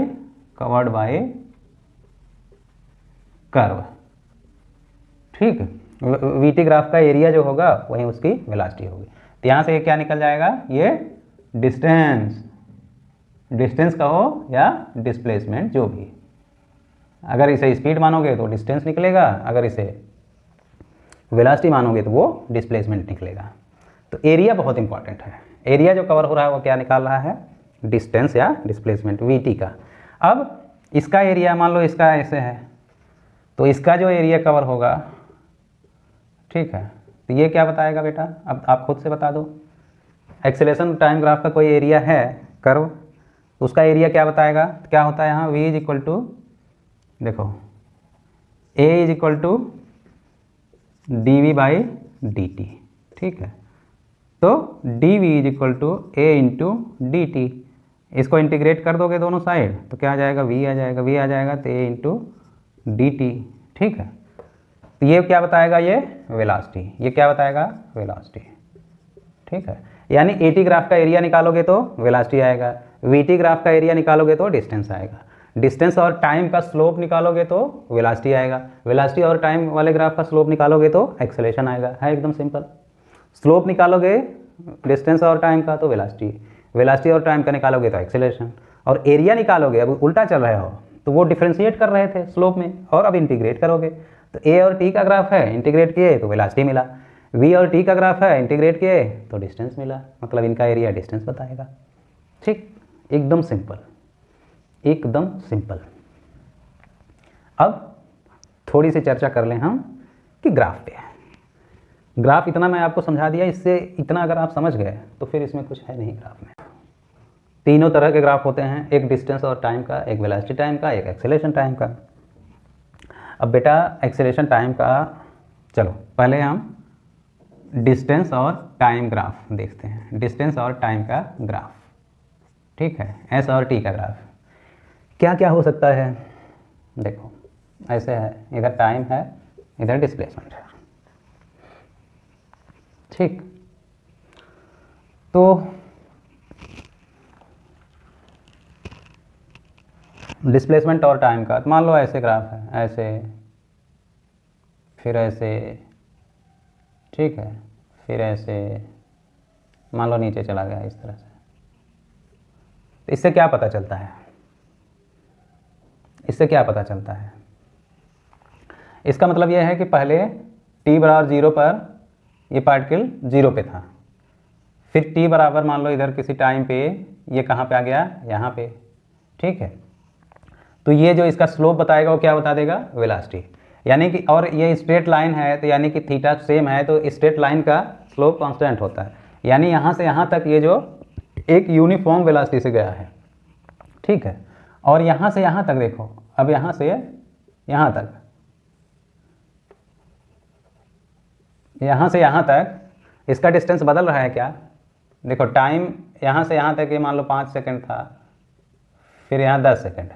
S1: curve, ठीक है। वीटी ग्राफ का एरिया जो होगा वही उसकी वेलोसिटी होगी। तो यहाँ से ये क्या निकल जाएगा, ये डिस्टेंस कहो या डिस्प्लेसमेंट, जो भी, अगर इसे स्पीड मानोगे तो डिस्टेंस निकलेगा, अगर इसे वेलोसिटी मानोगे तो वो डिस्प्लेसमेंट निकलेगा। तो एरिया बहुत इंपॉर्टेंट है, एरिया जो कवर हो रहा है वो क्या निकाल रहा है, डिस्टेंस या डिस्प्लेसमेंट वीटी का। अब इसका एरिया मान लो इसका ऐसे है, तो इसका जो एरिया कवर होगा, ठीक है, तो ये क्या बताएगा बेटा, अब आप खुद से बता दो। एक्सेलरेशन टाइम ग्राफ का कोई एरिया है कर्व, उसका एरिया क्या बताएगा, क्या होता है यहाँ, v इज इक्वल टू, देखो a is equal to D we by D T, ठीक है। तो d v is equal to a into d t, इसको इंटीग्रेट कर दोगे दोनों साइड तो क्या आ जाएगा, v आ जाएगा, तो a इंटू डी टी, ठीक है। तो ये क्या बताएगा, ये वेलोसिटी, ये क्या बताएगा, वेलोसिटी, ठीक है। यानी एटी ग्राफ का एरिया निकालोगे तो वेलोसिटी आएगा, वीटी ग्राफ का एरिया निकालोगे तो डिस्टेंस आएगा, डिस्टेंस और टाइम का स्लोप निकालोगे तो वेलोसिटी आएगा, वेलोसिटी और टाइम वाले ग्राफ का स्लोप निकालोगे तो एक्सेलरेशन आएगा, है एकदम सिंपल। स्लोप निकालोगे डिस्टेंस और टाइम का तो वेलोसिटी और टाइम का निकालोगे तो एक्सेलरेशन, और एरिया निकालोगे, अब उल्टा चल रहे हो तो वो डिफ्रेंशिएट कर रहे थे स्लोप में, और अब इंटीग्रेट करोगे तो ए और टी का ग्राफ है, इंटीग्रेट किए तो वेलोसिटी मिला, वी और टी का ग्राफ है, इंटीग्रेट किए तो डिस्टेंस मिला, मतलब इनका एरिया डिस्टेंस बताएगा, ठीक, एकदम सिंपल, एकदम सिंपल। अब थोड़ी सी चर्चा कर लें हम कि ग्राफ पे, ग्राफ इतना मैं आपको समझा दिया, इससे इतना अगर आप समझ गए तो फिर इसमें कुछ है नहीं। ग्राफ में तीनों तरह के ग्राफ होते हैं, एक डिस्टेंस और टाइम का, एक वेलोसिटी टाइम का, एक एक्सेलरेशन टाइम का। अब बेटा एक्सेलरेशन टाइम का, चलो पहले हम डिस्टेंस और टाइम ग्राफ देखते हैं, डिस्टेंस और टाइम का ग्राफ, ठीक है, एस और टी का ग्राफ क्या क्या हो सकता है। देखो ऐसे है, इधर टाइम है, इधर डिस्प्लेसमेंट है, ठीक। तो डिस्प्लेसमेंट और टाइम का, मान लो ऐसे ग्राफ है, ऐसे, फिर ऐसे, ठीक है, फिर ऐसे, मान लो नीचे चला गया इस तरह से। तो इससे क्या पता चलता है, इससे क्या पता चलता है? इसका मतलब यह है कि पहले t बराबर 0 पर ये पार्टिकल 0 पे था, फिर t बराबर मान लो इधर किसी टाइम पे ये कहाँ पे आ गया, यहाँ पे, ठीक है। तो ये जो इसका स्लोप बताएगा वो क्या बता देगा, वेलोसिटी। यानी कि और ये स्ट्रेट लाइन है तो यानी कि थीटा सेम है तो स्ट्रेट लाइन का स्लोप कांस्टेंट होता है। यानी यहाँ से यहाँ तक ये जो एक यूनिफॉर्म वेलोसिटी से गया है, ठीक है। और यहाँ से यहाँ तक देखो, अब यहाँ से यहाँ तक, यहाँ से यहाँ तक इसका डिस्टेंस बदल रहा है क्या? देखो टाइम यहाँ से यहाँ तक ये मान लो 5 सेकंड था, फिर यहाँ 10 सेकंड,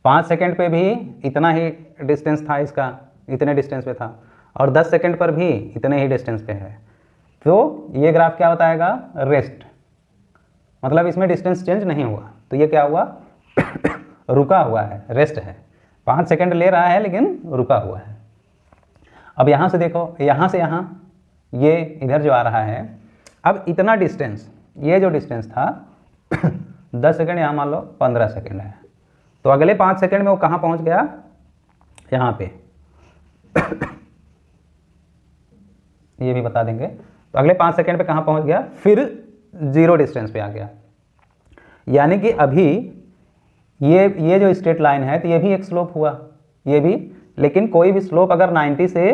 S1: 5 सेकंड पे भी इतना ही डिस्टेंस था इसका, इतने डिस्टेंस पे था, और 10 सेकंड पर भी इतने ही डिस्टेंस पे है। तो ये ग्राफ क्या बताएगा, रेस्ट, मतलब इसमें डिस्टेंस चेंज नहीं हुआ। तो ये क्या हुआ रुका हुआ है, रेस्ट है। 5 सेकंड ले रहा है लेकिन रुका हुआ है। अब यहाँ से देखो, यहाँ से यहाँ ये इधर जो आ रहा है, अब इतना डिस्टेंस, ये जो डिस्टेंस था 10 सेकंड, यहाँ मान लो 15 सेकंड है, तो अगले 5 सेकंड में वो कहाँ पहुँच गया, यहाँ पे ये भी बता देंगे। तो अगले 5 सेकंड पे कहाँ पहुँच गया, फिर 0 डिस्टेंस पे आ गया। यानी कि अभी ये जो स्ट्रेट लाइन है तो ये भी एक स्लोप हुआ, ये भी, लेकिन कोई भी स्लोप अगर 90 से,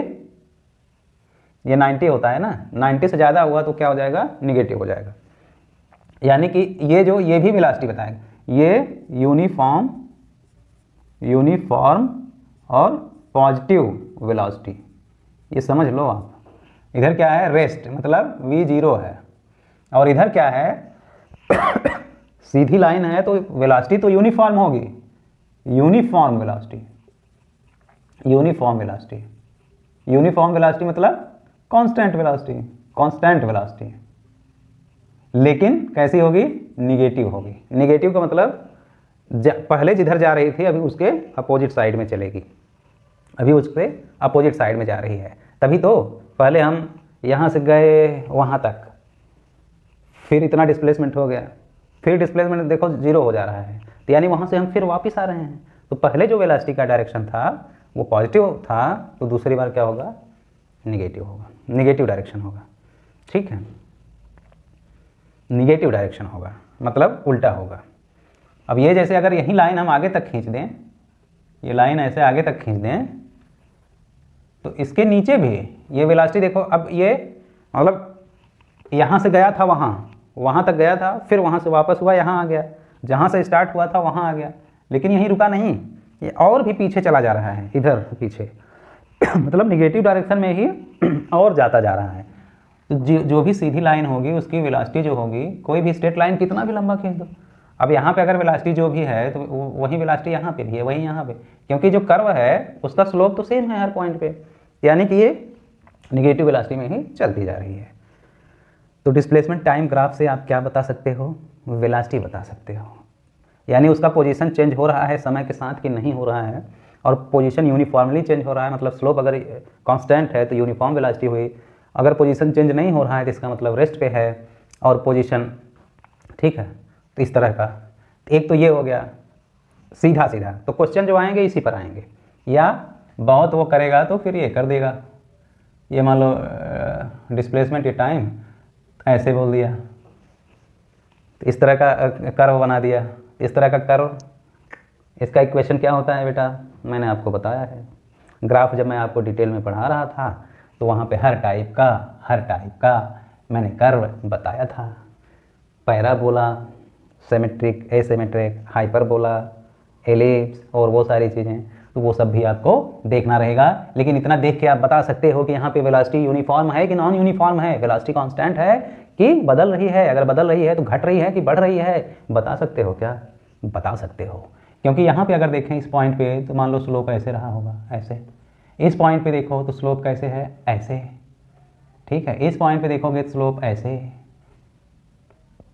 S1: ये 90 होता है ना, 90 से ज़्यादा हुआ तो क्या हो जाएगा, निगेटिव हो जाएगा। यानी कि ये भी वेलोसिटी बताएगा, ये यूनिफॉर्म और पॉजिटिव वेलोसिटी, ये समझ लो आप। इधर क्या है, रेस्ट, मतलब v0 है, और इधर क्या है सीधी लाइन है तो वेलोसिटी तो यूनिफॉर्म होगी, uniform velocity, uniform velocity, uniform velocity मतलब कांस्टेंट वेलोसिटी, कांस्टेंट वेलोसिटी, लेकिन कैसी होगी, निगेटिव होगी। निगेटिव का मतलब पहले जिधर जा रही थी अभी उसके अपोजिट साइड में चलेगी, अभी उसके अपोजिट साइड में जा रही है। तभी तो पहले हम यहाँ से गए वहाँ तक, फिर इतना डिस्प्लेसमेंट हो गया, फिर डिस्प्लेसमेंट देखो 0 हो जा रहा है, तो यानी वहाँ से हम फिर वापस आ रहे हैं। तो पहले जो वेलोसिटी का डायरेक्शन था वो पॉजिटिव था, तो दूसरी बार क्या होगा, निगेटिव होगा, निगेटिव डायरेक्शन होगा, ठीक है, निगेटिव डायरेक्शन होगा, मतलब उल्टा होगा। अब ये जैसे अगर यही लाइन हम आगे तक खींच दें, ये लाइन ऐसे आगे तक खींच दें, तो इसके नीचे भी ये वेलोसिटी देखो, अब ये मतलब यहाँ से गया था वहाँ तक गया था, फिर वहाँ से वापस हुआ यहाँ आ गया, जहाँ से स्टार्ट हुआ था वहाँ आ गया, लेकिन यहीं रुका नहीं, ये और भी पीछे चला जा रहा है, इधर पीछे मतलब निगेटिव डायरेक्शन में ही और जाता जा रहा है। तो जो भी सीधी लाइन होगी उसकी वेलोसिटी जो होगी, कोई भी स्ट्रेट लाइन कितना भी लंबा खींच दो, अब यहाँ पे अगर वेलोसिटी जो भी है तो वही वेलोसिटी यहाँ पे भी है, वही यहाँ पे, क्योंकि जो कर्व है उसका स्लोप तो सेम है हर पॉइंट पे, यानी कि ये निगेटिव वेलोसिटी में ही चलती जा रही है। तो डिस्प्लेसमेंट टाइम ग्राफ से आप क्या बता सकते हो, वेलोसिटी बता सकते हो, यानी उसका पोजीशन चेंज हो रहा है समय के साथ कि नहीं हो रहा है, और पोजीशन यूनिफॉर्मली चेंज हो रहा है, मतलब स्लोप अगर कांस्टेंट है तो यूनिफॉर्म वेलोसिटी हुई, अगर पोजीशन चेंज नहीं हो रहा है तो इसका मतलब रेस्ट पे है और पोजीशन, ठीक है। तो इस तरह का एक तो ये हो गया सीधा सीधा, तो क्वेश्चन जो आएंगे इसी पर आएंगे, या बहुत वो करेगा तो फिर ये कर देगा, ये मान लो डिस्प्लेसमेंट ये टाइम ऐसे बोल दिया, तो इस तरह का कर्व बना दिया, इस तरह का कर्व, इसका इक्वेशन क्या होता है बेटा, मैंने आपको बताया है। ग्राफ जब मैं आपको डिटेल में पढ़ा रहा था तो वहाँ पे हर टाइप का मैंने कर्व बताया था, parabola, symmetric, asymmetric, hyperbola, ellipse और वो सारी चीज़ें, तो वो सब भी आपको देखना रहेगा। लेकिन इतना देख के आप बता सकते हो कि यहाँ पे वेलोसिटी यूनिफॉर्म है कि नॉन यूनिफॉर्म है, वेलोसिटी कांस्टेंट है कि बदल रही है, अगर बदल रही है तो घट रही है कि बढ़ रही है, बता सकते हो क्या, बता सकते हो। क्योंकि यहाँ पे अगर देखें इस पॉइंट पे तो मान लो स्लोप ऐसे रहा होगा, ऐसे, इस पॉइंट पे देखो तो स्लोप कैसे है, ऐसे, ठीक है, इस पॉइंट पे देखोगे तो स्लोप ऐसे,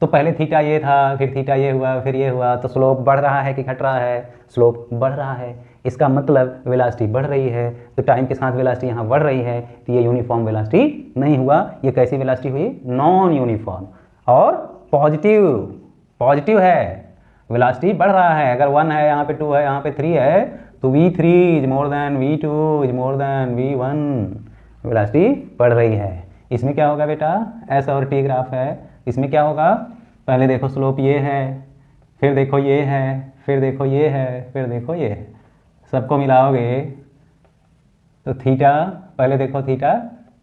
S1: तो पहले थीटा ये था, फिर थीटा ये हुआ, फिर ये हुआ, तो स्लोप बढ़ रहा है कि घट रहा है, स्लोप बढ़ रहा है। इसका मतलब वेलोसिटी बढ़ रही है, तो टाइम के साथ वेलोसिटी यहाँ बढ़ रही है, तो ये यूनिफॉर्म वेलोसिटी नहीं हुआ। ये कैसी वेलोसिटी हुई? Non uniform. और पॉजिटिव है, वेलोसिटी बढ़ रहा है। अगर 1 है, यहाँ पे 2 है, यहाँ पे 3 है, तो v3 is more than v2 is more than v1, velocity बढ़ रही है। इसमें क्या होगा बेटा? एस और टी ग्राफ है। इसमें क्या होगा? पहले देखो स्लोप ये है, फिर देखो ये है, फिर देखो ये है, फिर देखो ये है, सबको मिलाओगे तो थीटा, पहले देखो थीटा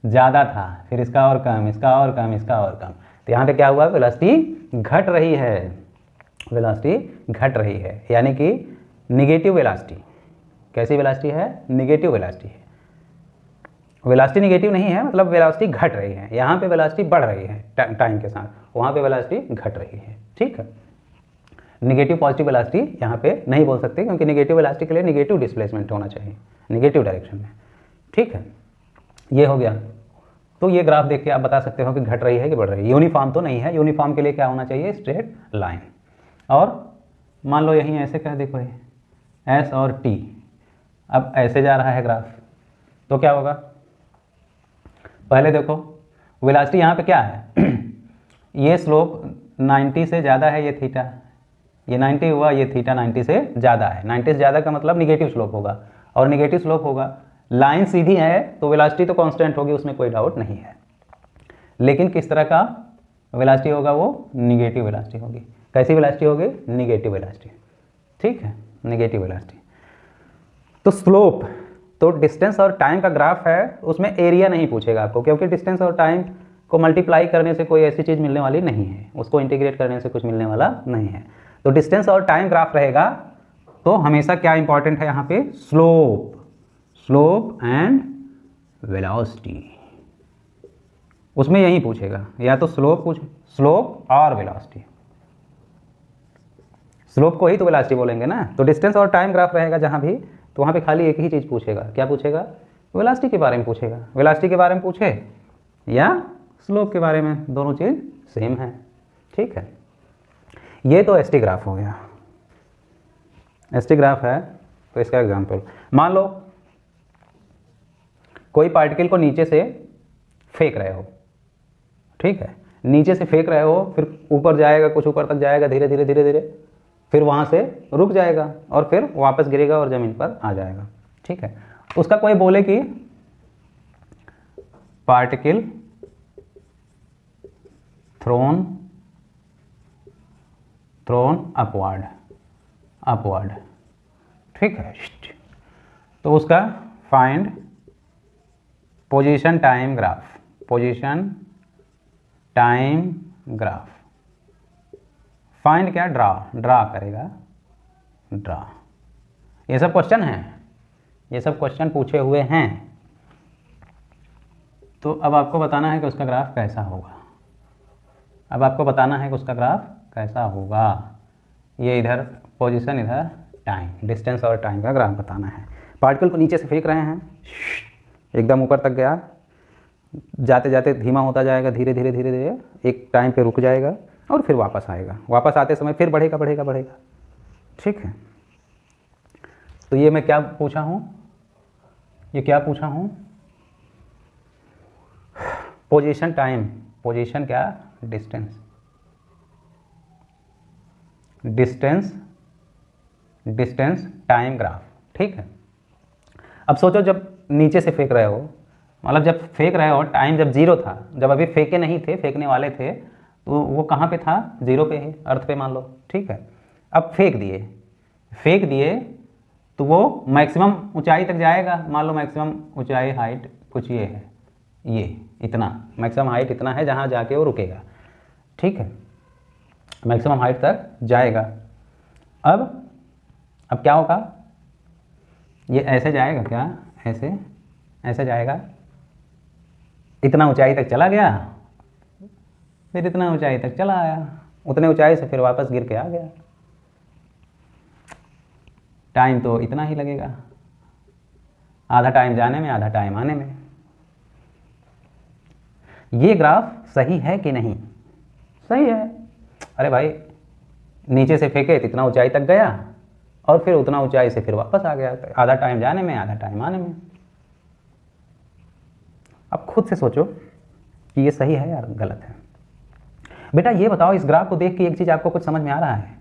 S1: ज़्यादा था, फिर इसका और कम, इसका और कम, इसका और कम, तो यहाँ पे क्या हुआ? वेलोसिटी घट रही है, वेलोसिटी घट रही है, यानी कि निगेटिव वेलोसिटी। कैसी वेलोसिटी है? निगेटिव वेलोसिटी है। वेलोसिटी निगेटिव नहीं है, मतलब वेलोसिटी घट रही है। यहाँ पे वेलोसिटी बढ़ रही है टाइम के साथ, वहाँ पे वेलोसिटी घट रही है। ठीक है, निगेटिव पॉजिटिव वेलोसिटी यहाँ पे नहीं बोल सकते, क्योंकि निगेटिव वेलोसिटी के लिए निगेटिव डिस्प्लेसमेंट होना चाहिए, निगेटिव डायरेक्शन में। ठीक है, ये हो गया। तो ये ग्राफ देख के आप बता सकते हो कि घट रही है कि बढ़ रही है। यूनिफॉर्म तो नहीं है, यूनिफॉर्म के लिए क्या होना चाहिए? Straight line. और मान लो यहीं ऐसे कह देखो, एस और टी, अब ऐसे जा रहा है ग्राफ, तो क्या होगा? पहले देखो वेलोसिटी यहाँ पे क्या है? ये स्लोप 90 से ज़्यादा है, ये थीटा, ये 90 हुआ, ये थीटा 90 से ज़्यादा है। 90 से ज़्यादा का मतलब निगेटिव स्लोप होगा, और निगेटिव स्लोप होगा, लाइन सीधी है तो वेलोसिटी तो कांस्टेंट होगी, उसमें कोई डाउट नहीं है। लेकिन किस तरह का वेलोसिटी होगा? वो निगेटिव वेलोसिटी होगी। कैसी वेलोसिटी होगी? Negative velocity. ठीक है, निगेटिव वेलोसिटी। तो स्लोप तो डिस्टेंस और टाइम का ग्राफ है, उसमें एरिया नहीं पूछेगा आपको, क्योंकि डिस्टेंस और टाइम को मल्टीप्लाई करने से कोई ऐसी चीज़ मिलने वाली नहीं है, उसको इंटीग्रेट करने से कुछ मिलने वाला नहीं है। तो डिस्टेंस और टाइम ग्राफ रहेगा, तो हमेशा क्या इंपॉर्टेंट है यहाँ पे? स्लोप, स्लोप एंड वेलोसिटी, उसमें यही पूछेगा, या तो स्लोप और वेलोसिटी। स्लोप को ही तो वेलोसिटी बोलेंगे ना। तो डिस्टेंस और टाइम ग्राफ रहेगा जहाँ भी, तो वहाँ पे खाली एक ही चीज़ पूछेगा। क्या पूछेगा? वेलोसिटी के बारे में पूछेगा। वेलोसिटी के बारे में पूछे या स्लोप के बारे में, दोनों चीज़ सेम है। ठीक है, ये तो एसटी ग्राफ हो गया। एसटी ग्राफ है तो इसका एग्जांपल, मान लो कोई पार्टिकल को नीचे से फेंक रहे हो। ठीक है, नीचे से फेंक रहे हो, फिर ऊपर जाएगा, कुछ ऊपर तक जाएगा, धीरे धीरे धीरे धीरे, फिर वहाँ से रुक जाएगा और फिर वापस गिरेगा और ज़मीन पर आ जाएगा। ठीक है, उसका कोई बोले कि पार्टिकल थ्रोन अपवर्ड। ठीक है, तो उसका find position time graph, find क्या? ड्रा करेगा, ड्रा। ये सब क्वेश्चन हैं, ये सब क्वेश्चन पूछे हुए हैं। तो अब आपको बताना है कि उसका ग्राफ कैसा होगा। अब आपको बताना है कि उसका ग्राफ कैसा होगा। ये इधर पोजीशन, इधर टाइम, डिस्टेंस और टाइम का ग्राफ बताना है। पार्टिकल को नीचे से फेंक रहे हैं, एकदम ऊपर तक गया, जाते जाते धीमा होता जाएगा, धीरे धीरे धीरे धीरे, एक टाइम पे रुक जाएगा और फिर वापस आएगा। वापस आते समय फिर बढ़ेगा बढ़ेगा बढ़ेगा। ठीक है, तो ये मैं क्या पूछा हूँ? ये क्या पूछा हूँ? पोजीशन टाइम, पोजीशन क्या? Distance time graph. ठीक है, अब सोचो जब नीचे से फेंक रहे हो, मतलब जब फेंक रहे हो टाइम जब जीरो था, जब अभी फेंके नहीं थे, फेंकने वाले थे, तो वो कहाँ पे था? जीरो पे ही, अर्थ पे मान लो। ठीक है, अब फेंक दिए तो वो मैक्सिमम ऊंचाई तक जाएगा। मान लो मैक्सिमम ऊंचाई हाइट कुछ ये है, ये इतना मैक्सिमम हाइट इतना है जहाँ जाके वो रुकेगा। ठीक है, मैक्सिमम हाइट तक जाएगा। अब क्या होगा? ये ऐसे जाएगा क्या? ऐसे जाएगा, इतना ऊंचाई तक चला गया, फिर इतना ऊंचाई तक चला आया, उतने ऊंचाई से फिर वापस गिर के आ गया। टाइम तो इतना ही लगेगा, आधा टाइम जाने में, आधा टाइम आने में। ये ग्राफ सही है कि नहीं? सही है। अरे भाई, नीचे से फेंके तो इतना ऊंचाई तक गया और फिर उतना ऊंचाई से फिर वापस आ गया, आधा टाइम जाने में आधा टाइम आने में। अब खुद से सोचो कि ये सही है या गलत है। बेटा ये बताओ, इस ग्राफ को देख के एक चीज़ आपको कुछ समझ में आ रहा है?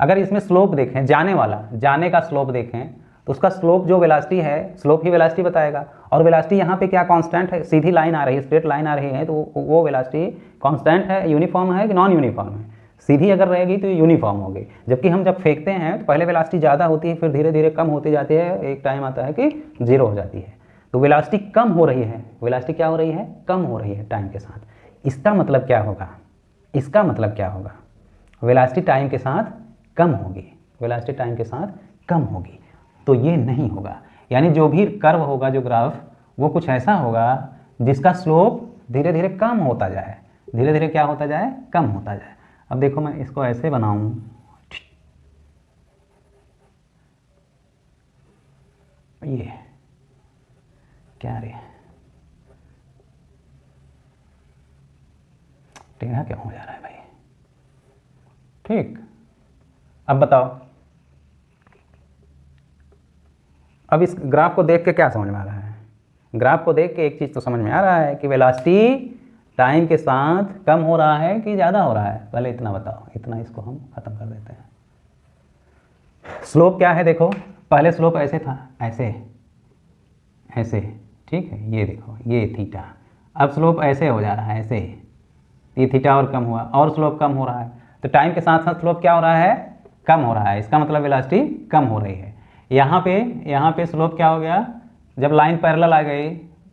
S1: अगर इसमें स्लोप देखें, जाने का स्लोप देखें, तो उसका स्लोप जो वेलोसिटी है, स्लोप ही वेलोसिटी बताएगा। और वेलोसिटी यहाँ पे क्या कांस्टेंट है? सीधी लाइन आ रही है, स्ट्रेट लाइन आ रही है, तो वो वेलोसिटी कांस्टेंट है, यूनिफॉर्म है कि नॉन यूनिफॉर्म है? सीधी अगर रहेगी तो यूनिफॉर्म होगी। जबकि हम जब फेंकते हैं तो पहले वेलोसिटी ज़्यादा होती है, फिर धीरे धीरे कम होती जाती है, एक टाइम आता है कि 0 हो जाती है। तो वेलोसिटी कम हो रही है, वेलोसिटी क्या हो रही है? कम हो रही है टाइम के साथ। इसका मतलब क्या होगा? इसका मतलब क्या होगा? वेलोसिटी टाइम के साथ कम होगी, वेलोसिटी टाइम के साथ कम होगी। तो ये नहीं होगा, यानी जो भी कर्व होगा, जो ग्राफ, वो कुछ ऐसा होगा जिसका स्लोप धीरे धीरे कम होता जाए, धीरे धीरे क्या होता जाए? कम होता जाए। अब देखो मैं इसको ऐसे बनाऊं, ये क्या रे, टेढ़ा क्यों हो जा रहा है भाई? ठीक, अब बताओ, अब इस ग्राफ को देख के क्या समझ में आ रहा है? ग्राफ को देख के एक चीज़ तो समझ में आ रहा है कि वेलोसिटी टाइम के साथ कम हो रहा है कि ज़्यादा हो रहा है? पहले इतना बताओ, इतना इसको हम ख़त्म कर देते हैं। स्लोप क्या है? देखो पहले स्लोप ऐसे था, ऐसे ऐसे, ठीक है, ये देखो ये थीटा। अब स्लोप ऐसे हो जा रहा है, ऐसे, ये थीटा और कम हुआ, और स्लोप कम हो रहा है। तो टाइम के साथ साथ स्लोप क्या हो रहा है? कम हो रहा है। इसका मतलब वेलोसिटी कम हो रही है। यहाँ पे स्लोप क्या हो गया? जब लाइन पैरेलल आ गई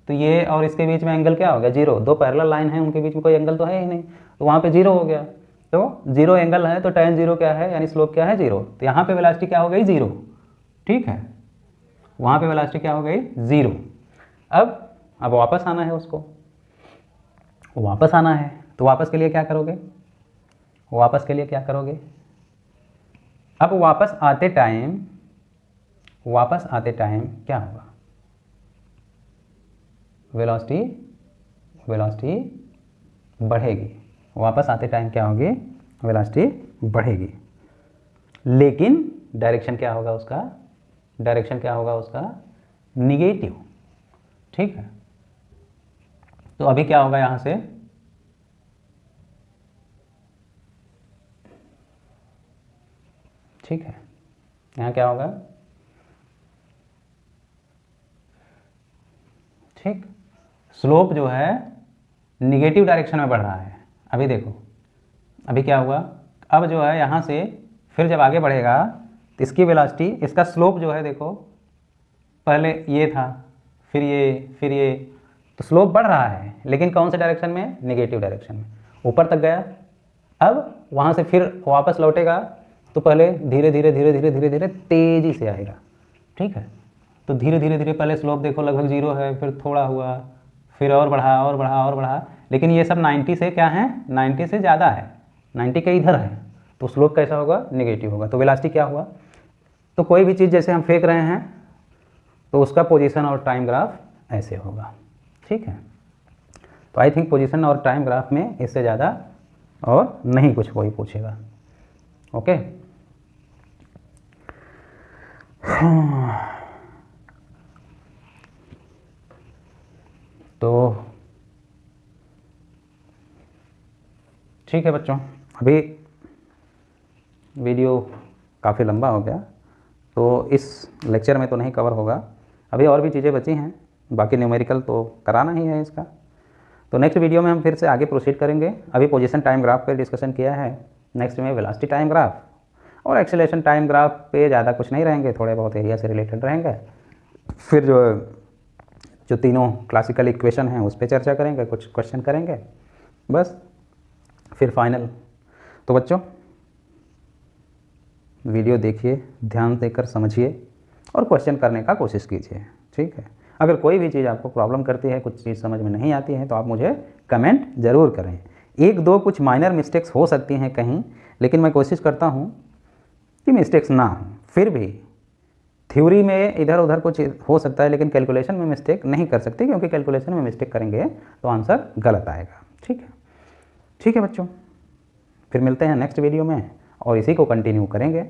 S1: तो ये और इसके बीच में एंगल क्या हो गया? 0। दो पैरेलल लाइन है, उनके बीच में कोई एंगल तो है ही नहीं, तो वहाँ पे 0 हो गया। तो 0 एंगल है, तो tan 0 क्या है? यानी स्लोप क्या है? 0। तो यहाँ पे वेलोसिटी क्या हो गई? 0। ठीक है, वहाँ पे वेलोसिटी क्या हो गई? 0। अब वापस आना है उसको, वापस आना है, तो वापस के लिए क्या करोगे? वापस के लिए क्या करोगे? अब वापस आते टाइम क्या होगा? वेलोसिटी बढ़ेगी। वापस आते टाइम क्या होगी? वेलोसिटी बढ़ेगी। लेकिन डायरेक्शन क्या होगा उसका? डायरेक्शन क्या होगा उसका? निगेटिव। ठीक है, तो अभी क्या होगा यहाँ से? ठीक है, यहाँ क्या होगा? ठीक, स्लोप जो है निगेटिव डायरेक्शन में बढ़ रहा है। अभी देखो, अभी क्या हुआ? अब जो है यहाँ से फिर जब आगे बढ़ेगा तो इसकी वेलोसिटी, इसका स्लोप जो है, देखो पहले ये था, फिर ये, तो स्लोप बढ़ रहा है, लेकिन कौन से डायरेक्शन में? निगेटिव डायरेक्शन में। ऊपर तक गया, अब वहाँ से फिर वापस लौटेगा तो पहले धीरे धीरे तेज़ी से आएगा। ठीक है, तो धीरे धीरे पहले स्लोप देखो लगभग 0 है, फिर थोड़ा हुआ, फिर और बढ़ा, लेकिन ये सब 90 से क्या है? 90 से ज़्यादा है, 90 के इधर है, तो स्लोप कैसा होगा? निगेटिव होगा। तो वेलोसिटी क्या हुआ? तो कोई भी चीज़ जैसे हम फेंक रहे हैं तो उसका पोजीशन और टाइम ग्राफ ऐसे होगा। ठीक है, तो आई थिंक पोजीशन और टाइम ग्राफ में इससे ज़्यादा और नहीं कुछ कोई पूछेगा। ओके, तो ठीक है बच्चों, अभी वीडियो काफ़ी लंबा हो गया, तो इस लेक्चर में तो नहीं कवर होगा। अभी और भी चीज़ें बची हैं, बाकी न्यूमेरिकल तो कराना ही है इसका। तो नेक्स्ट वीडियो में हम फिर से आगे प्रोसीड करेंगे। अभी पोजीशन टाइम ग्राफ पे डिस्कशन किया है, नेक्स्ट में वेलोसिटी टाइम ग्राफ और एक्सेलरेशन टाइम ग्राफ पे ज़्यादा कुछ नहीं रहेंगे, थोड़े बहुत एरिया से रिलेटेड रहेंगे। फिर जो तीनों क्लासिकल इक्वेशन हैं उस पर चर्चा करेंगे, कुछ क्वेश्चन करेंगे, बस फिर फाइनल। तो बच्चों वीडियो देखिए, ध्यान देकर समझिए और क्वेश्चन करने का कोशिश कीजिए। ठीक है, अगर कोई भी चीज़ आपको प्रॉब्लम करती है, कुछ चीज़ समझ में नहीं आती है, तो आप मुझे कमेंट ज़रूर करें। एक दो कुछ माइनर मिस्टेक्स हो सकती हैं कहीं, लेकिन मैं कोशिश करता हूँ कि मिस्टेक्स ना हो। फिर भी थ्योरी में इधर उधर कुछ हो सकता है, लेकिन कैलकुलेशन में मिस्टेक नहीं कर सकते, क्योंकि कैलकुलेशन में मिस्टेक करेंगे तो आंसर गलत आएगा। ठीक है बच्चों, फिर मिलते हैं नेक्स्ट वीडियो में और इसी को कंटिन्यू करेंगे।